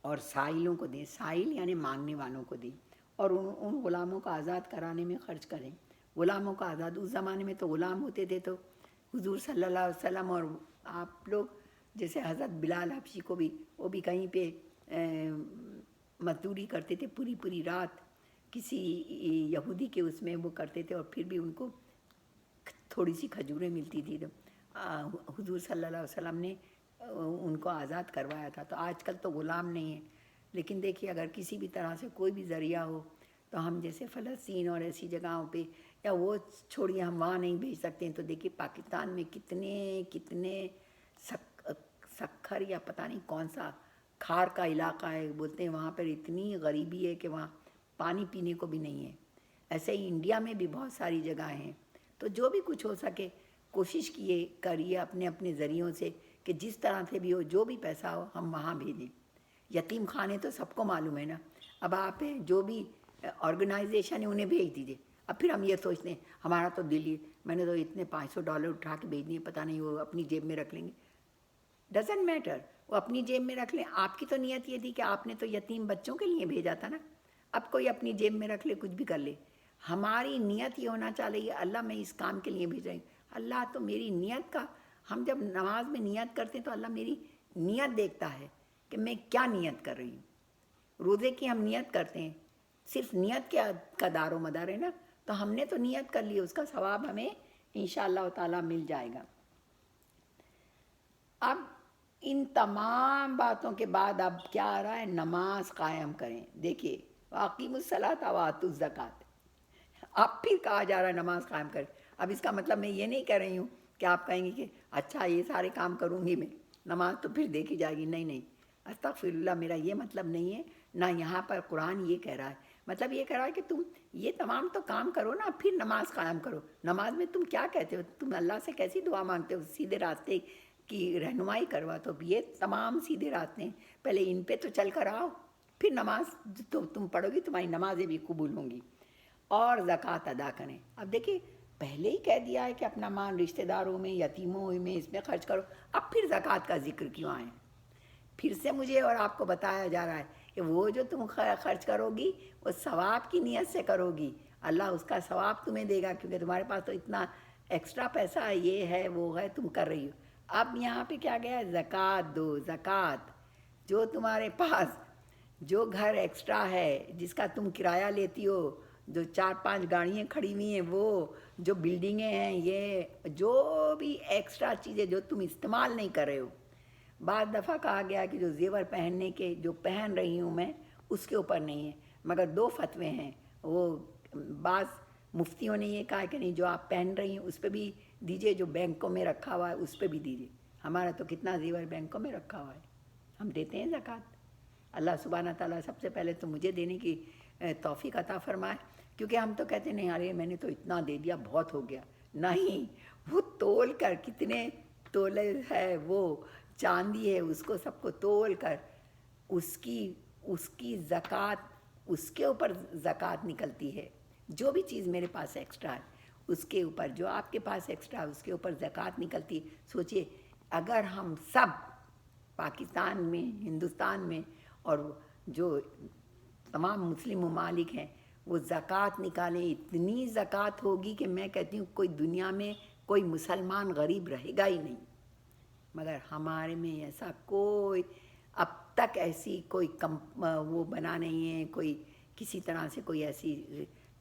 اور سائلوں کو دیں، سائل یعنی مانگنے والوں کو دیں، اور ان غلاموں کو آزاد کرانے میں خرچ کریں۔ غلاموں کو آزاد، اس زمانے میں تو غلام ہوتے تھے، تو حضور صلی اللہ علیہ وسلم اور آپ لوگ جیسے حضرت بلال حبشی کو بھی، وہ بھی کہیں پہ مزدوری کرتے تھے پوری رات، کسی یہودی کے اس میں وہ کرتے تھے، اور پھر بھی ان کو تھوڑی سی کھجوریں ملتی تھی، تو حضور صلی اللہ علیہ وسلم نے ان کو آزاد کروایا تھا۔ تو آج کل تو غلام نہیں ہیں، لیکن دیکھیے اگر کسی بھی طرح سے کوئی بھی ذریعہ ہو تو ہم جیسے فلسطین اور ایسی جگہوں پہ، یا وہ چھوڑیے ہم وہاں نہیں بھیج سکتے ہیں، تو دیکھیے پاکستان میں کتنے سکھر یا پتہ نہیں کون سا کھار کا علاقہ ہے بولتے ہیں، وہاں پر اتنی غریبی ہے کہ وہاں پانی پینے کو بھی نہیں ہے۔ ایسے ہی انڈیا میں بھی بہت ساری جگہیں ہیں۔ تو جو بھی کچھ ہو سکے کوشش کریے اپنے ذریعوں سے کہ جس طرح سے بھی ہو، جو بھی پیسہ ہو ہم وہاں بھیجیں۔ یتیم خانے تو سب کو معلوم ہے نا، اب آپ جو بھی آرگنائزیشن ہے انہیں بھیج دیجیے۔ اب پھر ہم یہ سوچتے ہیں ہمارا تو دل ہی، میں نے تو اتنے $500 اٹھا کے بھیج دیے، پتہ نہیں وہ اپنی جیب میں رکھ لیں گے۔ ڈزنٹ میٹر، وہ اپنی جیب میں رکھ لیں۔ آپ کی تو نیت یہ تھی کہ آپ نے تو یتیم بچوں کے لیے بھیجا تھا نا، اب کوئی اپنی جیب میں رکھ لے، کچھ بھی کر لے۔ ہماری نیت یہ ہونا چاہیے، اللہ میں اس کام کے لیے بھیج رہی ہوں، اللہ تو میری نیت کا، ہم جب نماز میں نیت کرتے ہیں تو اللہ میری نیت دیکھتا ہے کہ میں کیا نیت کر رہی ہوں۔ روزے کی ہم نیت کرتے ہیں، صرف نیت کا دار و مدار ہے نا، تو ہم نے تو نیت کر لی، اس کا ثواب ہمیں انشاءاللہ تعالیٰ مل جائے گا۔ اب ان تمام باتوں کے بعد اب کیا آ رہا ہے؟ نماز قائم کریں۔ دیکھیے وَأَقِیمُوا الصَّلَاةَ وَآتُوا الزَّکَاةَ، اب پھر کہا جا رہا ہے نماز قائم کریں۔ اب اس کا مطلب میں یہ نہیں کہہ رہی ہوں کہ آپ کہیں گے کہ اچھا یہ سارے کام کروں گی میں، نماز تو پھر دیکھی جائے گی، نہیں، استغفر اللہ، میرا یہ مطلب نہیں ہے، نہ یہاں پر قرآن یہ کہہ رہا ہے۔ مطلب یہ کہہ رہا ہے کہ تم یہ تمام تو کام کرو نا، پھر نماز قائم کرو۔ نماز میں تم کیا کہتے ہو؟ تم اللہ سے کیسی دعا مانگتے ہو؟ سیدھے راستے کی رہنمائی کروا، تو یہ تمام سیدھے راستے ہیں، پہلے ان پہ تو چل کر آؤ، پھر نماز تو تم پڑھو گی، تمہاری نمازیں بھی قبول ہوں گی۔ اور زکوٰۃ ادا کریں۔ اب دیکھیے پہلے ہی کہہ دیا ہے کہ اپنا مال رشتہ داروں میں، یتیموں میں، اس میں خرچ کرو، اب پھر زکوٰۃ کا ذکر کیوں آئے؟ پھر سے مجھے اور آپ کو بتایا جا رہا ہے کہ وہ جو تم خرچ کرو گی وہ ثواب کی نیت سے کرو گی، اللہ اس کا ثواب تمہیں دے گا، کیونکہ تمہارے پاس تو اتنا ایکسٹرا پیسہ ہے، یہ ہے وہ ہے، تم کر رہی ہو۔ اب یہاں پہ کیا گیا ہے؟ زکوٰۃ دو۔ زکوٰۃ جو تمہارے پاس جو گھر ایکسٹرا ہے، جس کا تم کرایہ لیتی ہو، جو 4-5 گاڑیاں کھڑی ہوئی ہیں، وہ جو بلڈنگیں ہیں، یہ جو بھی ایکسٹرا چیزیں جو تم استعمال نہیں کر رہے ہو، بعض دفعہ کہا گیا کہ جو زیور پہننے کے جو پہن رہی ہوں میں اس کے اوپر نہیں ہے، مگر 2 فتوے ہیں، وہ بعض مفتیوں نے یہ کہا کہ نہیں، جو آپ پہن رہی ہیں اس پہ بھی دیجئے، جو بینکوں میں رکھا ہوا ہے اس پہ بھی دیجئے۔ ہمارا تو کتنا زیور بینکوں میں رکھا ہوا ہے، ہم دیتے ہیں زکوٰۃ۔ اللہ سبحانہ تعالیٰ سب سے پہلے تو مجھے دینے کی توفیق عطا فرمائے، کیونکہ ہم تو کہتے نہیں ارے میں نے تو اتنا دے دیا، بہت ہو گیا، نہیں، وہ تول کر کتنے تولے ہے، وہ چاندی ہے، اس کو سب کو تول کر اس کی زکوٰۃ، اس کے اوپر زکوٰۃ نکلتی ہے۔ جو بھی چیز میرے پاس ایکسٹرا ہے اس کے اوپر، جو آپ کے پاس ایکسٹرا ہے اس کے اوپر زکوٰۃ نکلتی ہے۔ سوچئے اگر ہم سب پاکستان میں، ہندوستان میں اور جو تمام مسلم ممالک ہیں وہ زکوٰۃ نکالیں، اتنی زکوٰۃ ہوگی کہ میں کہتی ہوں کوئی دنیا میں کوئی مسلمان غریب رہے گا ہی نہیں۔ مگر ہمارے میں ایسا کوئی اب تک ایسی کوئی وہ بنا نہیں ہے، کوئی کسی طرح سے کوئی ایسی،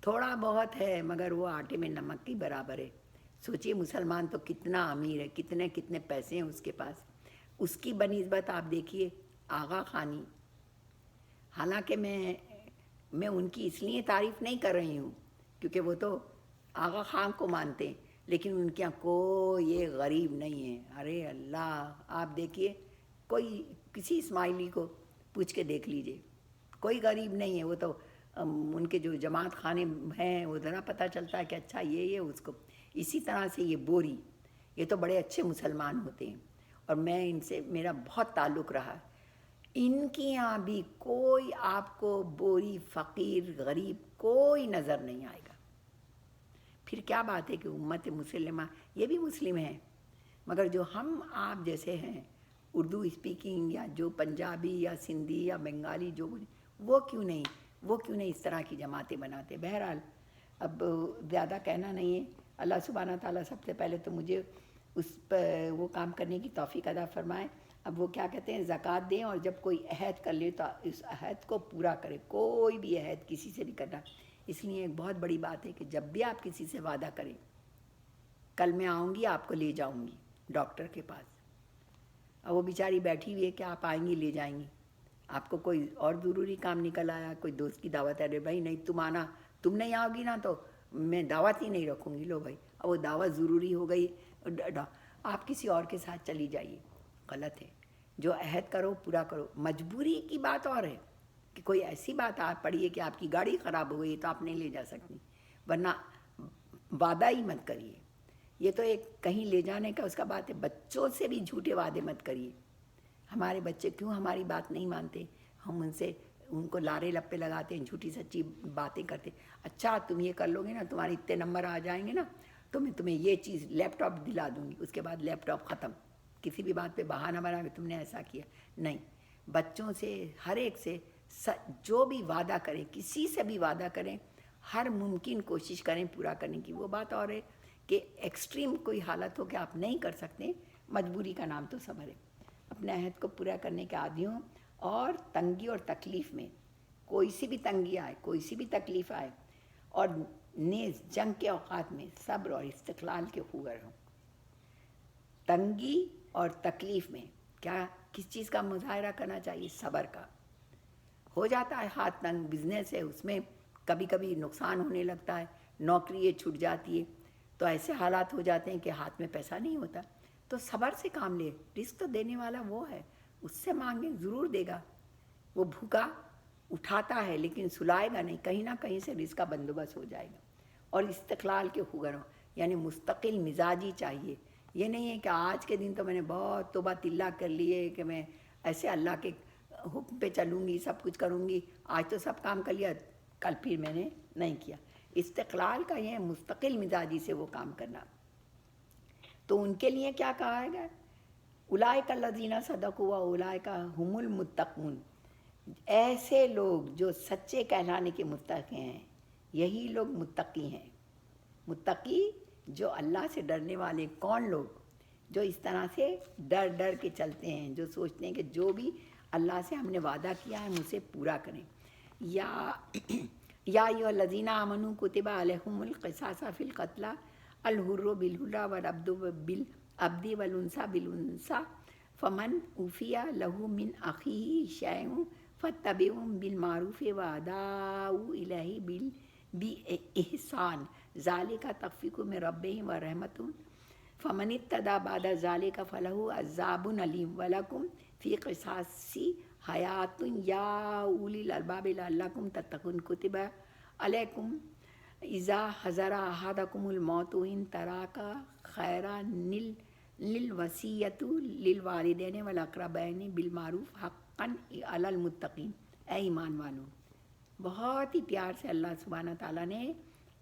تھوڑا بہت ہے مگر وہ آٹے میں نمک کی برابر ہے۔ سوچئے مسلمان تو کتنا امیر ہے، کتنے پیسے ہیں اس کے پاس، اس کی بنسبت آپ دیکھیے آغا خانی، حالانکہ میں ان کی اس لیے تعریف نہیں کر رہی ہوں کیونکہ وہ تو آغا خان کو مانتے ہیں، لیکن ان کے یہاں کوئی یہ غریب نہیں ہے۔ ارے اللہ، آپ دیکھیے کوئی کسی اسماعیلی کو پوچھ کے دیکھ لیجئے، کوئی غریب نہیں ہے، وہ تو ان کے جو جماعت خانے ہیں وہ ذرا پتہ چلتا ہے کہ اچھا یہ اس کو۔ اسی طرح سے یہ بوری، یہ تو بڑے اچھے مسلمان ہوتے ہیں اور میں ان سے میرا بہت تعلق رہا، ان کے یہاں بھی کوئی آپ کو بوری، فقیر، غریب کوئی نظر نہیں آئے گا۔ پھر کیا بات ہے کہ امت مسلمہ یہ بھی مسلم ہیں، مگر جو ہم آپ جیسے ہیں اردو اسپیکنگ یا جو پنجابی یا سندھی یا بنگالی جو وہ کیوں نہیں اس طرح کی جماعتیں بناتے۔ بہرحال اب زیادہ کہنا نہیں ہے، اللہ سبحانہ تعالیٰ سب سے پہلے تو مجھے اس پر وہ کام کرنے کی توفیق عطا فرمائے۔ اب وہ کیا کہتے ہیں، زکوٰۃ دیں، اور جب کوئی عہد کر لے تو اس عہد کو پورا کرے، کوئی بھی عہد کسی سے نہیں کرنا۔ اس لیے ایک بہت بڑی بات ہے کہ جب بھی آپ کسی سے وعدہ کریں، کل میں آؤں گی آپ کو لے جاؤں گی ڈاکٹر کے پاس، اور وہ بیچاری بیٹھی ہوئی ہے کہ آپ آئیں گی لے جائیں گی، آپ کو کوئی اور ضروری کام نکل آیا, کوئی دوست کی دعوت ہے, ارے بھائی نہیں تم آنا, تم نہیں آؤ گی نا تو میں دعوت ہی نہیں رکھوں گی, لو بھائی اب وہ دعوت ضروری ہو گئی, آپ کسی اور کے ساتھ چلی جائیے, غلط ہے. جو عہد کرو پورا کرو. مجبوری کی بات اور ہے کہ کوئی ایسی بات آپ پڑھیے کہ آپ کی گاڑی خراب ہو گئی تو آپ نہیں لے جا سکتی, ورنہ وعدہ ہی مت کریے. یہ تو ایک کہیں لے جانے کا اس کا بات ہے. بچوں سے بھی جھوٹے وعدے مت کریے. ہمارے بچے کیوں ہماری بات نہیں مانتے, ہم ان کو لارے لپے لگاتے ہیں, جھوٹی سچی باتیں کرتے. اچھا تم یہ کر لو گے نا, تمہارے اتنے نمبر آ جائیں گے نا تو میں تمہیں یہ چیز لیپ ٹاپ دلا دوں گی. اس کے بعد لیپ ٹاپ ختم. کسی بھی بات پہ بہانہ بنا کہ تم نے ایسا کیا. نہیں, بچوں سے ہر ایک سے جو بھی وعدہ کریں, کسی سے بھی وعدہ کریں, ہر ممکن کوشش کریں پورا کرنے کی. وہ بات اور ہے کہ ایکسٹریم کوئی حالت ہو کہ آپ نہیں کر سکتے, مجبوری کا نام تو صبر ہے. اپنے عہد کو پورا کرنے کے عادی ہوں, اور تنگی اور تکلیف میں کوئی سی بھی تنگی آئے, کوئی سی بھی تکلیف آئے, اور نیز جنگ کے اوقات میں صبر اور استقلال کے خوگر ہوں. تنگی اور تکلیف میں کیا کس چیز کا مظاہرہ کرنا چاہیے؟ صبر کا. ہو جاتا ہے ہاتھ تنگ, بزنس ہے اس میں کبھی کبھی نقصان ہونے لگتا ہے, نوکری چھوٹ جاتی ہے, تو ایسے حالات ہو جاتے ہیں کہ ہاتھ میں پیسہ نہیں ہوتا, تو صبر سے کام لے. رزق تو دینے والا وہ ہے, اس سے مانگیں ضرور دے گا. وہ بھوکا اٹھاتا ہے لیکن سلائے گا نہیں, کہیں نہ کہیں سے رزق کا بندوبست ہو جائے گا. اور استقلال کے خوگر ہوں, یعنی مستقل مزاجی چاہیے. یہ نہیں ہے کہ آج کے دن تو میں نے بہت توبہ تلہ کر لیے کہ میں ایسے اللہ کے حکم پہ چلوں گی, سب کچھ کروں گی, آج تو سب کام کر لیا, کل پھر میں نے نہیں کیا. استقلال کا یہ مستقل مزاجی سے وہ کام کرنا. تو ان کے لیے کیا کہا ہے؟ اولئک الذین صدقوا واولئک هم المتقون. ایسے لوگ جو سچے کہلانے کے متقی ہیں, یہی لوگ متقی ہیں. متقی جو اللہ سے ڈرنے والے. کون لوگ؟ جو اس طرح سے ڈر ڈر کے چلتے ہیں, جو سوچتے ہیں کہ جو بھی اللہ سے ہم نے وعدہ کیا ہے ہم اسے پورا کریں. یا ایھا الذین آمنوا کتب علیکم القصاص فی القتلی الحر بالحر والعبد بالعبد والانثی بالانثی فمن عفی له من اخیہ شیء فاتباع بالمعروف واداء الیہ باحسان ذلک تخفیف من ربہم ورحمۃ فمن اعتدی بعد ذلک فلہ عذاب علیم ولکم فی القصاص حیات یا اولی الالباب لعلکم تتقون. کتب علیکم اذا حضر احدکم الموت ان ترک خیرا للوصیۃ للوالدین والاقربین بالمعروف حقا علی المتقین. اے ایمان والو, بہت ہی پیار سے اللہ سبحانہ تعالیٰ نے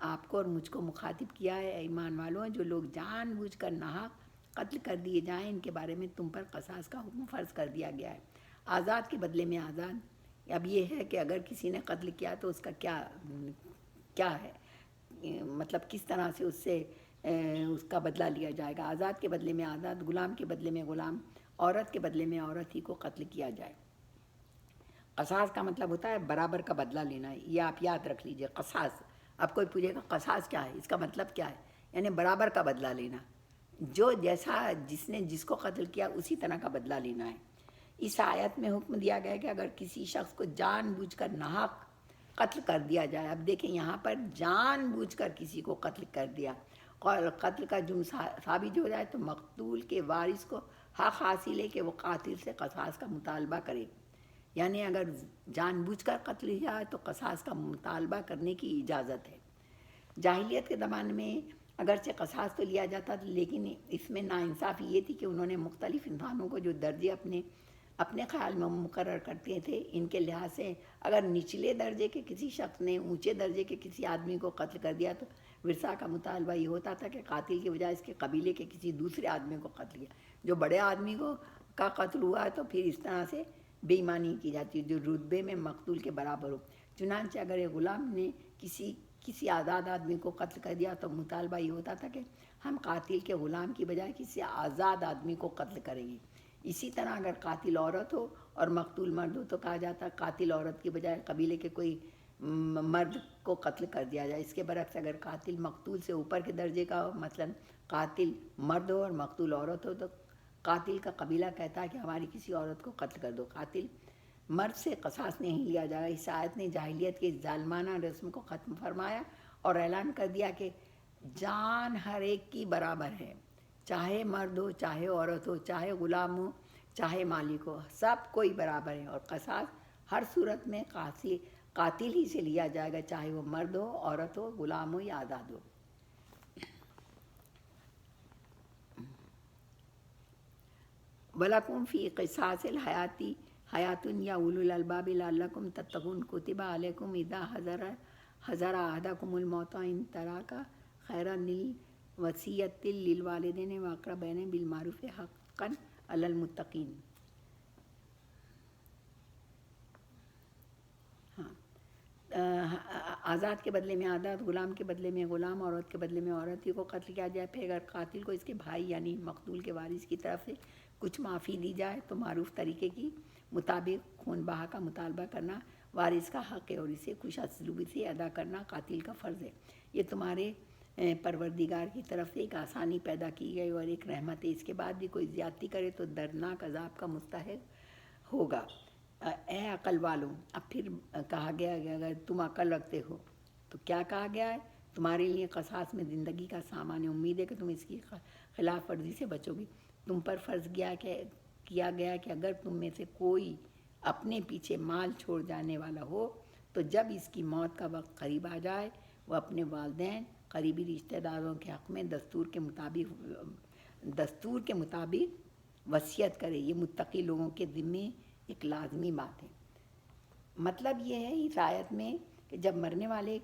آپ کو اور مجھ کو مخاطب کیا ہے. اے ایمان والوں, جو لوگ جان بوجھ کر ناحق قتل کر دیے جائیں ان کے بارے میں تم پر قصاص کا حکم فرض کر دیا گیا ہے, آزاد کے بدلے میں آزاد. اب یہ ہے کہ اگر کسی نے قتل کیا تو اس کا کیا ہے, مطلب کس طرح سے اس کا بدلہ لیا جائے گا. آزاد کے بدلے میں آزاد, غلام کے بدلے میں غلام, عورت کے بدلے میں عورت ہی کو قتل کیا جائے. قصاص کا مطلب ہوتا ہے برابر کا بدلہ لینا. یہ آپ یاد رکھ لیجئے. قصاص, اب کوئی پوچھے گا قصاص کیا ہے, اس کا مطلب کیا ہے, یعنی برابر کا بدلہ لینا. جو جیسا جس نے جس کو قتل کیا اسی طرح کا بدلہ لینا ہے. اس آیت میں حکم دیا گیا کہ اگر کسی شخص کو جان بوجھ کر ناحق قتل کر دیا جائے. اب دیکھیں یہاں پر جان بوجھ کر کسی کو قتل کر دیا, اور قتل کا جرم ثابت ہو جائے تو مقتول کے وارث کو حق حاصل ہے کہ وہ قاتل سے قصاص کا مطالبہ کرے. یعنی اگر جان بوجھ کر قتل کیا ہے تو قصاص کا مطالبہ کرنے کی اجازت ہے. جاہلیت کے زمانے میں اگرچہ قصاص تو لیا جاتا تھا, لیکن اس میں ناانصافی یہ تھی کہ انہوں نے مختلف انسانوں کو جو درجے اپنے خیال میں مقرر کرتے تھے, ان کے لحاظ سے اگر نچلے درجے کے کسی شخص نے اونچے درجے کے کسی آدمی کو قتل کر دیا تو ورثہ کا مطالبہ یہ ہوتا تھا کہ قاتل کی بجائے اس کے قبیلے کے کسی دوسرے آدمی کو قتل کیا. جو بڑے آدمی کا قتل ہوا ہے تو پھر اس طرح سے بے ایمانی کی جاتی ہے جو رتبے میں مقتول کے برابر ہو. چنانچہ اگر ایک غلام نے کسی آزاد آدمی کو قتل کر دیا تو مطالبہ یہ ہوتا تھا کہ ہم قاتل کے غلام کی بجائے کسی آزاد آدمی کو قتل کریں گے. اسی طرح اگر قاتل عورت ہو اور مقتول مرد ہو تو کہا جاتا ہے قاتل عورت کی بجائے قبیلے کے کوئی مرد کو قتل کر دیا جائے. اس کے برعکس اگر قاتل مقتول سے اوپر کے درجے کا ہو, مثلا قاتل مرد ہو اور مقتول عورت ہو, تو قاتل کا قبیلہ کہتا ہے کہ ہماری کسی عورت کو قتل کر دو. قاتل مرد سے قصاص نہیں لیا جائے گا۔ اس آیت نے جاہلیت کے ظالمانہ رسم کو ختم فرمایا اور اعلان کر دیا کہ جان ہر ایک کی برابر ہے، چاہے مرد ہو، چاہے عورت ہو، چاہے غلام ہو، چاہے مالک ہو، سب کوئی برابر ہے، اور قصاص ہر صورت میں قاتل ہی سے لیا جائے گا، چاہے وہ مرد ہو، عورت ہو، غلام ہو یا آزاد ہو۔ وَلَكُمْ فِي قِصَاصِ الْحَيَاةِ حَيَاةٌ يَا أُولُو الْأَلْبَابِ لَعَلَّكُمْ تَتَّقُونَ كُتِبَ عَلَيْكُمْ إِذَا حَضَرَ أَحَدَكُمُ الْمَوْتُ إِن تَرَكَ خَيْرًا الْوَصِيَّةُ لِلْوَالِدَيْنِ وَالْأَقْرَبِينَ بِالْمَعْرُوفِ حَقًّا عَلَى الْمُتَّقِينَ۔ آزاد کے بدلے میں آزاد، غلام کے بدلے میں غلام، عورت کے بدلے میں عورت ہی کو قتل کیا جائے۔ پھر اگر قاتل کو اس کے بھائی یعنی مقتول کے وارث کی طرف سے کچھ معافی دی جائے تو معروف طریقے کی مطابق خون بہا کا مطالبہ کرنا وارث کا حق ہے، اور اسے خوش اسلوبی سے ادا کرنا قاتل کا فرض ہے۔ یہ تمہارے پروردگار کی طرف سے ایک آسانی پیدا کی گئی اور ایک رحمت ہے۔ اس کے بعد بھی کوئی زیادتی کرے تو دردناک عذاب کا مستحق ہوگا۔ اے عقل والو، اب پھر کہا گیا کہ اگر تم عقل رکھتے ہو تو کیا کہا گیا ہے؟ تمہارے لیے قصاص میں زندگی کا سامان ہے، امید ہے کہ تم اس کی خلاف ورزی سے بچو گے۔ تم پر فرض کیا گیا کہ اگر تم میں سے کوئی اپنے پیچھے مال چھوڑ جانے والا ہو تو جب اس کی موت کا وقت قریب آ جائے وہ اپنے والدین، قریبی رشتہ داروں کے حق میں دستور کے مطابق وصیت کرے۔ یہ متقی لوگوں کے ذمے ایک لازمی بات ہے۔ مطلب یہ ہے اس آیت میں کہ جب مرنے والے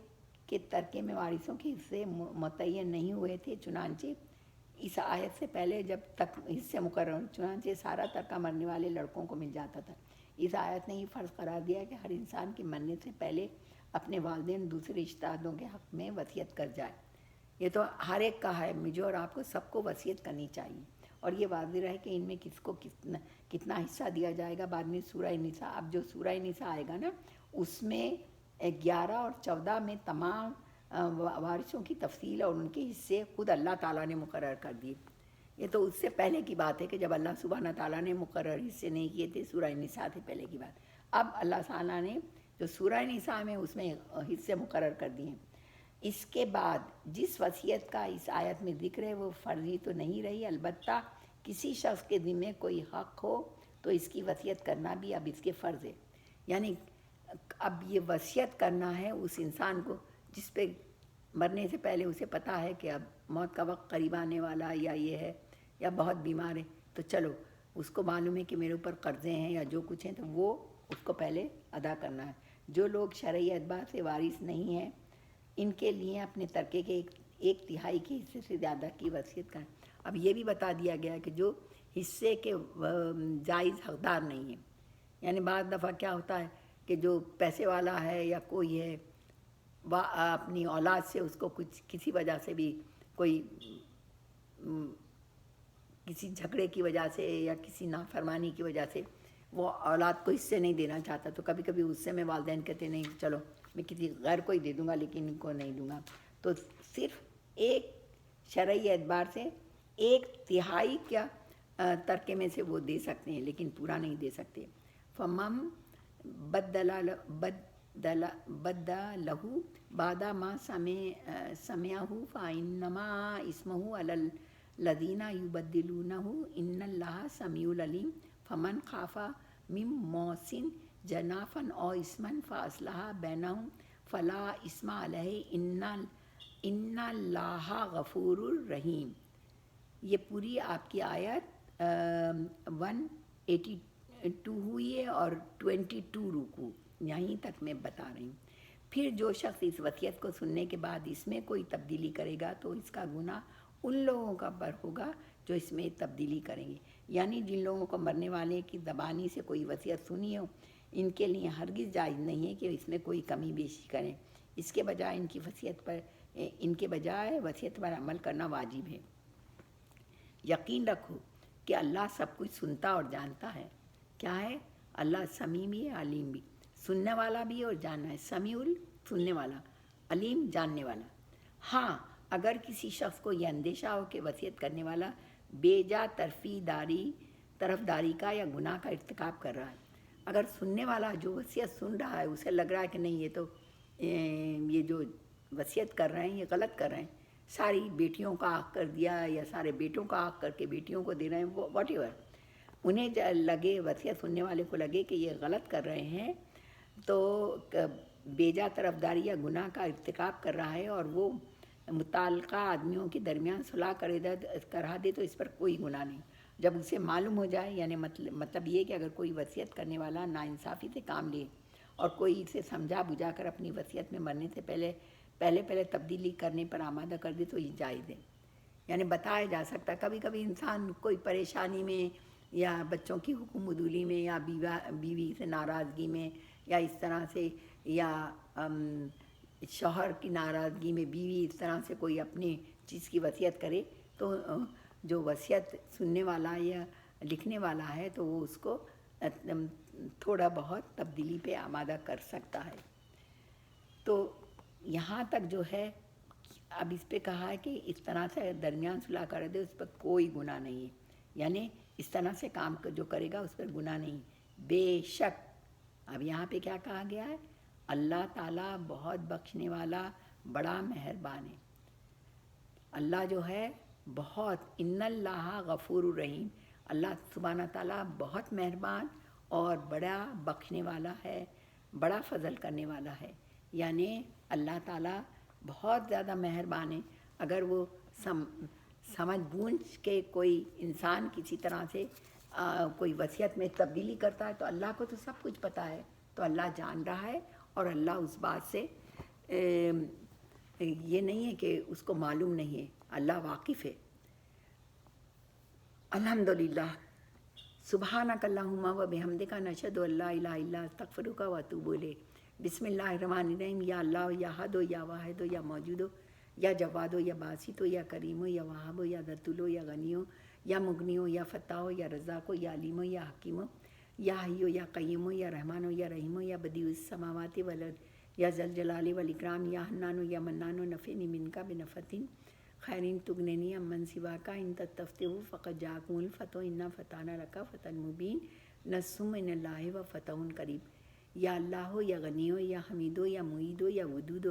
کے ترکے میں وارثوں کے حصے متعین نہیں ہوئے تھے، چنانچہ اس آیت سے پہلے جب تک حصے مقرر، چنانچہ سارا ترکہ مرنے والے لڑکوں کو مل جاتا تھا۔ اس آیت نے یہ فرض قرار دیا کہ ہر انسان کے مرنے سے پہلے اپنے والدین، دوسرے رشتہ داروں کے حق میں وصیت کر جائے۔ یہ تو ہر ایک کا ہے، مجھے اور آپ کو سب کو وصیت کرنی چاہیے، اور یہ واضح رہے کہ ان میں کس کو کتنا حصہ دیا جائے گا۔ بعد میں سورہ نساء، اب جو سورہ نساء آئے گا نا، اس میں 11 اور 14 میں تمام وارثوں کی تفصیل اور ان کے حصے خود اللہ تعالیٰ نے مقرر کر دیے۔ یہ تو اس سے پہلے کی بات ہے کہ جب اللہ سبحانہ تعالیٰ نے مقرر حصے نہیں کیے تھے، سورہ نساء سے پہلے کی بات۔ اب اللہ تعالیٰ نے جو سورہ نساء میں اس میں حصے مقرر کر دیے ہیں۔ اس کے بعد جس وصیت کا اس آیت میں ذکر ہے وہ فرضی تو نہیں رہی، البتہ کسی شخص کے ذمے کوئی حق ہو تو اس کی وصیت کرنا بھی اب اس کے فرض ہے۔ یعنی اب یہ وصیت کرنا ہے اس انسان کو جس پہ مرنے سے پہلے اسے پتہ ہے کہ اب موت کا وقت قریب آنے والا یا یہ ہے یا بہت بیمار ہے، تو چلو اس کو معلوم ہے کہ میرے اوپر قرضے ہیں یا جو کچھ ہیں تو وہ اس کو پہلے ادا کرنا ہے۔ جو لوگ شرعی اعتبار سے وارث نہیں ہیں ان کے لیے اپنے ترکے کے ایک تہائی کے حصے سے زیادہ کی وصیت کریں۔ اب یہ بھی بتا دیا گیا کہ جو حصے کے جائز حقدار نہیں ہیں، یعنی بعض دفعہ کیا ہوتا ہے کہ جو پیسے والا ہے یا کوئی ہے اپنی اولاد سے اس کو کچھ کسی وجہ سے بھی کوئی کسی جھگڑے کی وجہ سے یا کسی نافرمانی کی وجہ سے وہ اولاد کو حصے نہیں دینا چاہتا، تو کبھی کبھی اس سے میں والدین کہتے نہیں چلو میں کسی غیر کو ہی دے دوں گا لیکن ان کو نہیں دوں گا، تو صرف ایک شرعی اعتبار سے 1/3 کیا ترکے میں سے وہ دے سکتے ہیں لیکن پورا نہیں دے سکتے۔ فمم بدلہ بعد ما سمعہ فإنما اسمہ علی الذین یبدلونہ ان اللہ سمیع علیم۔ فمن خاف من موص جنافا او اثما فاصلح بینہم فلا اثم علیہ ان اللہ غفور رحیم۔ یہ پوری آپ کی آیت 182 ہوئی ہے اور 22 رکوع یہیں تک میں بتا رہی ہوں۔ پھر جو شخص اس وصیت کو سننے کے بعد اس میں کوئی تبدیلی کرے گا تو اس کا گناہ ان لوگوں کا پر ہوگا جو اس میں تبدیلی کریں گے، یعنی جن لوگوں کو مرنے والے کی زبانی سے کوئی وصیت سنی ہو ان کے لیے ہرگز جائز نہیں ہے کہ اس میں کوئی کمی بیشی کریں، اس کے بجائے ان کے بجائے وصیت پر عمل کرنا واجب ہے۔ یقین رکھو کہ اللہ سب کچھ سنتا اور جانتا ہے۔ کیا ہے؟ اللہ سمیع بھی ہے، علیم بھی، سننے والا بھی اور جاننا ہے۔ سمیع سننے والا، علیم جاننے والا۔ ہاں اگر کسی شخص کو یہ اندیشہ ہو کہ وصیت کرنے والا بے جا طرفداری کا یا گناہ کا ارتکاب کر رہا ہے، اگر سننے والا جو وصیت سن رہا ہے اسے لگ رہا ہے کہ نہیں یہ جو وصیت کر رہے ہیں یہ غلط کر رہے ہیں، ساری بیٹیوں کا حق کر دیا یا سارے بیٹوں کا حق کر کے بیٹیوں کو دے رہے ہیں، واٹ ایور، انہیں لگے، وصیت سننے والے کو لگے کہ یہ غلط کر رہے ہیں تو بیجا طرفداری یا گناہ کا ارتکاب کر رہا ہے، اور وہ متعلقہ آدمیوں کے درمیان صلح کرا دے تو اس پر کوئی گناہ نہیں۔ جب اسے معلوم ہو جائے، یعنی مطلب یہ کہ اگر کوئی وصیت کرنے والا ناانصافی سے کام لے اور کوئی اسے سمجھا بجھا کر اپنی وصیت میں مرنے سے پہلے تبدیلی کرنے پر آمادہ کر دے تو یہ جائز ہے، یعنی بتایا جا سکتا ہے۔ کبھی کبھی انسان کوئی پریشانی میں یا بچوں کی حکم عدولی میں یا بیوی سے ناراضگی میں یا اس طرح سے، یا شوہر کی ناراضگی میں بیوی اس طرح سے کوئی اپنی چیز کی وصیت کرے تو جو وصیت سننے والا یا لکھنے والا ہے تو وہ اس کو تھوڑا بہت تبدیلی پہ آمادہ کر سکتا ہے۔ تو یہاں تک جو ہے اب اس پہ کہا ہے کہ اس طرح سے درمیان صلح کر دے اس پر کوئی گناہ نہیں ہے، یعنی اس طرح سے کام جو کرے گا اس پر گناہ نہیں، بے شک۔ اب یہاں پہ کیا کہا گیا ہے؟ اللہ تعالیٰ بہت بخشنے والا، بڑا مہربان ہے۔ اللہ جو ہے بہت، ان اللہ غفور الرحیم، اللہ سبحانہ تعالیٰ بہت مہربان اور بڑا بخشنے والا ہے، بڑا فضل کرنے والا ہے، یعنی اللہ تعالیٰ بہت زیادہ مہربان ہے۔ اگر وہ سمجھ بوجھ کے کوئی انسان کسی طرح سے کوئی وصیت میں تبدیلی کرتا ہے تو اللہ کو تو سب کچھ پتہ ہے، تو اللہ جان رہا ہے، اور اللہ اس بات سے یہ نہیں ہے کہ اس کو معلوم نہیں ہے، اللہ واقف ہے۔ الحمدللہ، سبحانک اللہم و بحمدک، نشہد ان لا الہ الا انت، استغفرک و اتوب الیک۔ بسم اللہ الرحمن الرحیم۔ یا اللہ، یا احد، یا واحد، یا موجود، یا جواد، یا باسط، یا کریم، یا وہاب، یا ذل، یا غنی، یا مغنی، یا فتاح، یا رزاق، یا علیم، یا حکیم، یا حی، یا قیوم، یا رحمان، یا رحیم، یا بدیع السماوات والارض، یا ذا الجلال والاکرام، یا حنان، یا منان، نفعنی منک بنفعۃ خیر تغننی عمن سواک، ان تستفتح فقد جاءکم الفتح، انا فتحنا لک فتحا مبینا، نصر من اللہ و فتح قریب۔ یا اللہ، یا غنی، یا حمید، یا معید، یا ودود،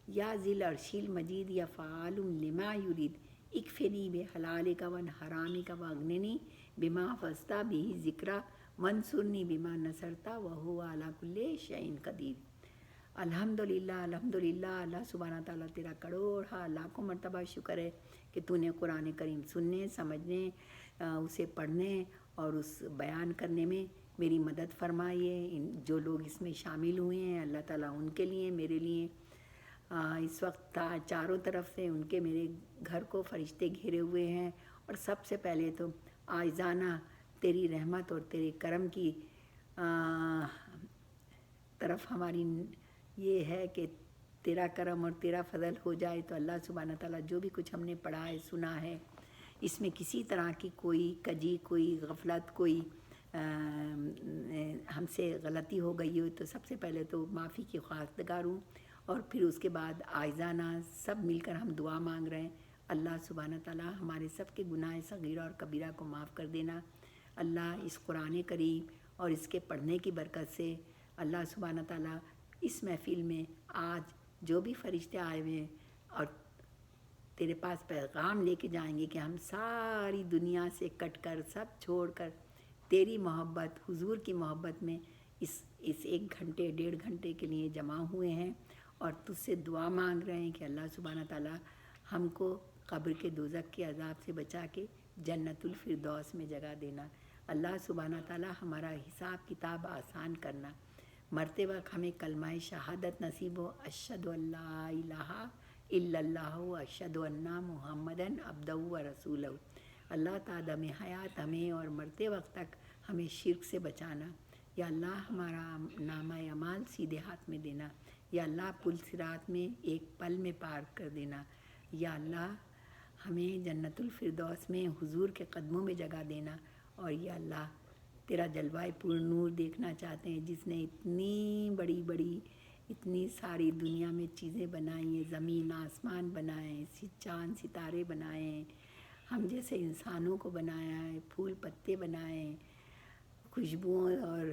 یا ذی العرش المجید، یا فعال لما یرید، اکفنی بحلالک وعن حرامک واغننی بما حفظت بہ ذکرک وانصرنی بما نصرت وہو علی کل شیء قدیر۔ الحمدللہ، الحمدللہ، اللہ سبحانہ تعالیٰ تیرا کروڑا لاکھوں مرتبہ شکر ہے کہ تو نے قرآن کریم سننے، سمجھنے، اسے پڑھنے اور اس بیان کرنے میں میری مدد فرمائی ہے۔ جو لوگ اس میں شامل ہوئے ہیں اللہ تعالیٰ ان کے لیے، میرے لیے اس وقت چاروں طرف سے ان کے میرے گھر کو فرشتے گھیرے ہوئے ہیں، اور سب سے پہلے تو عاجزانہ تیری رحمت اور تیرے کرم کی طرف ہماری یہ ہے کہ تیرا کرم اور تیرا فضل ہو جائے تو اللہ سبحانہ تعالیٰ جو بھی کچھ ہم نے پڑھا ہے، سنا ہے، اس میں کسی طرح کی کوئی کجی، کوئی غفلت، کوئی ہم سے غلطی ہو گئی ہو تو سب سے پہلے تو معافی کی خواستگار ہوں، اور پھر اس کے بعد عاجزانہ سب مل کر ہم دعا مانگ رہے ہیں، اللہ سبحانہ تعالیٰ ہمارے سب کے گناہ صغیرہ اور کبیرہ کو معاف کر دینا۔ اللہ اس قرآن کریم اور اس کے پڑھنے کی برکت سے اللہ سبحانہ تعالیٰ اس محفل میں آج جو بھی فرشتے آئے ہوئے ہیں اور تیرے پاس پیغام لے کے جائیں گے کہ ہم ساری دنیا سے کٹ کر، سب چھوڑ کر تیری محبت، حضور کی محبت میں اس 1 گھنٹے 1.5 گھنٹے کے لیے جمع ہوئے ہیں، اور تجھ سے دعا مانگ رہے ہیں کہ اللہ سبحانہ تعالیٰ ہم کو قبر کے دوزخ کے عذاب سے بچا کے جنت الفردوس میں جگہ دینا۔ اللہ سبحانہ تعالیٰ ہمارا حساب کتاب آسان کرنا، مرتے وقت ہمیں کلمہ شہادت نصیب ہو، اشہد ان لا الہ الا اللہ و اشہد ان محمدً عبدہ و رسولہ۔ اللہ تعالیٰ میں حیات ہمیں اور مرتے وقت تک ہمیں شرک سے بچانا۔ یا اللہ ہمارا نامہ اعمال سیدھے ہاتھ میں دینا، یا اللہ پل صراط میں ایک پل میں پار کر دینا، یا اللہ ہمیں جنت الفردوس میں حضور کے قدموں میں جگہ دینا، اور یا اللہ تیرا جلوہ پر نور دیکھنا چاہتے ہیں، جس نے اتنی بڑی بڑی اتنی ساری دنیا میں چیزیں بنائی ہیں، زمین آسمان بنائے ہیں، چاند ستارے بنائے ہیں، ہم جیسے انسانوں کو بنایا ہے، پھول پتے بنائے ہیں، خوشبوؤں اور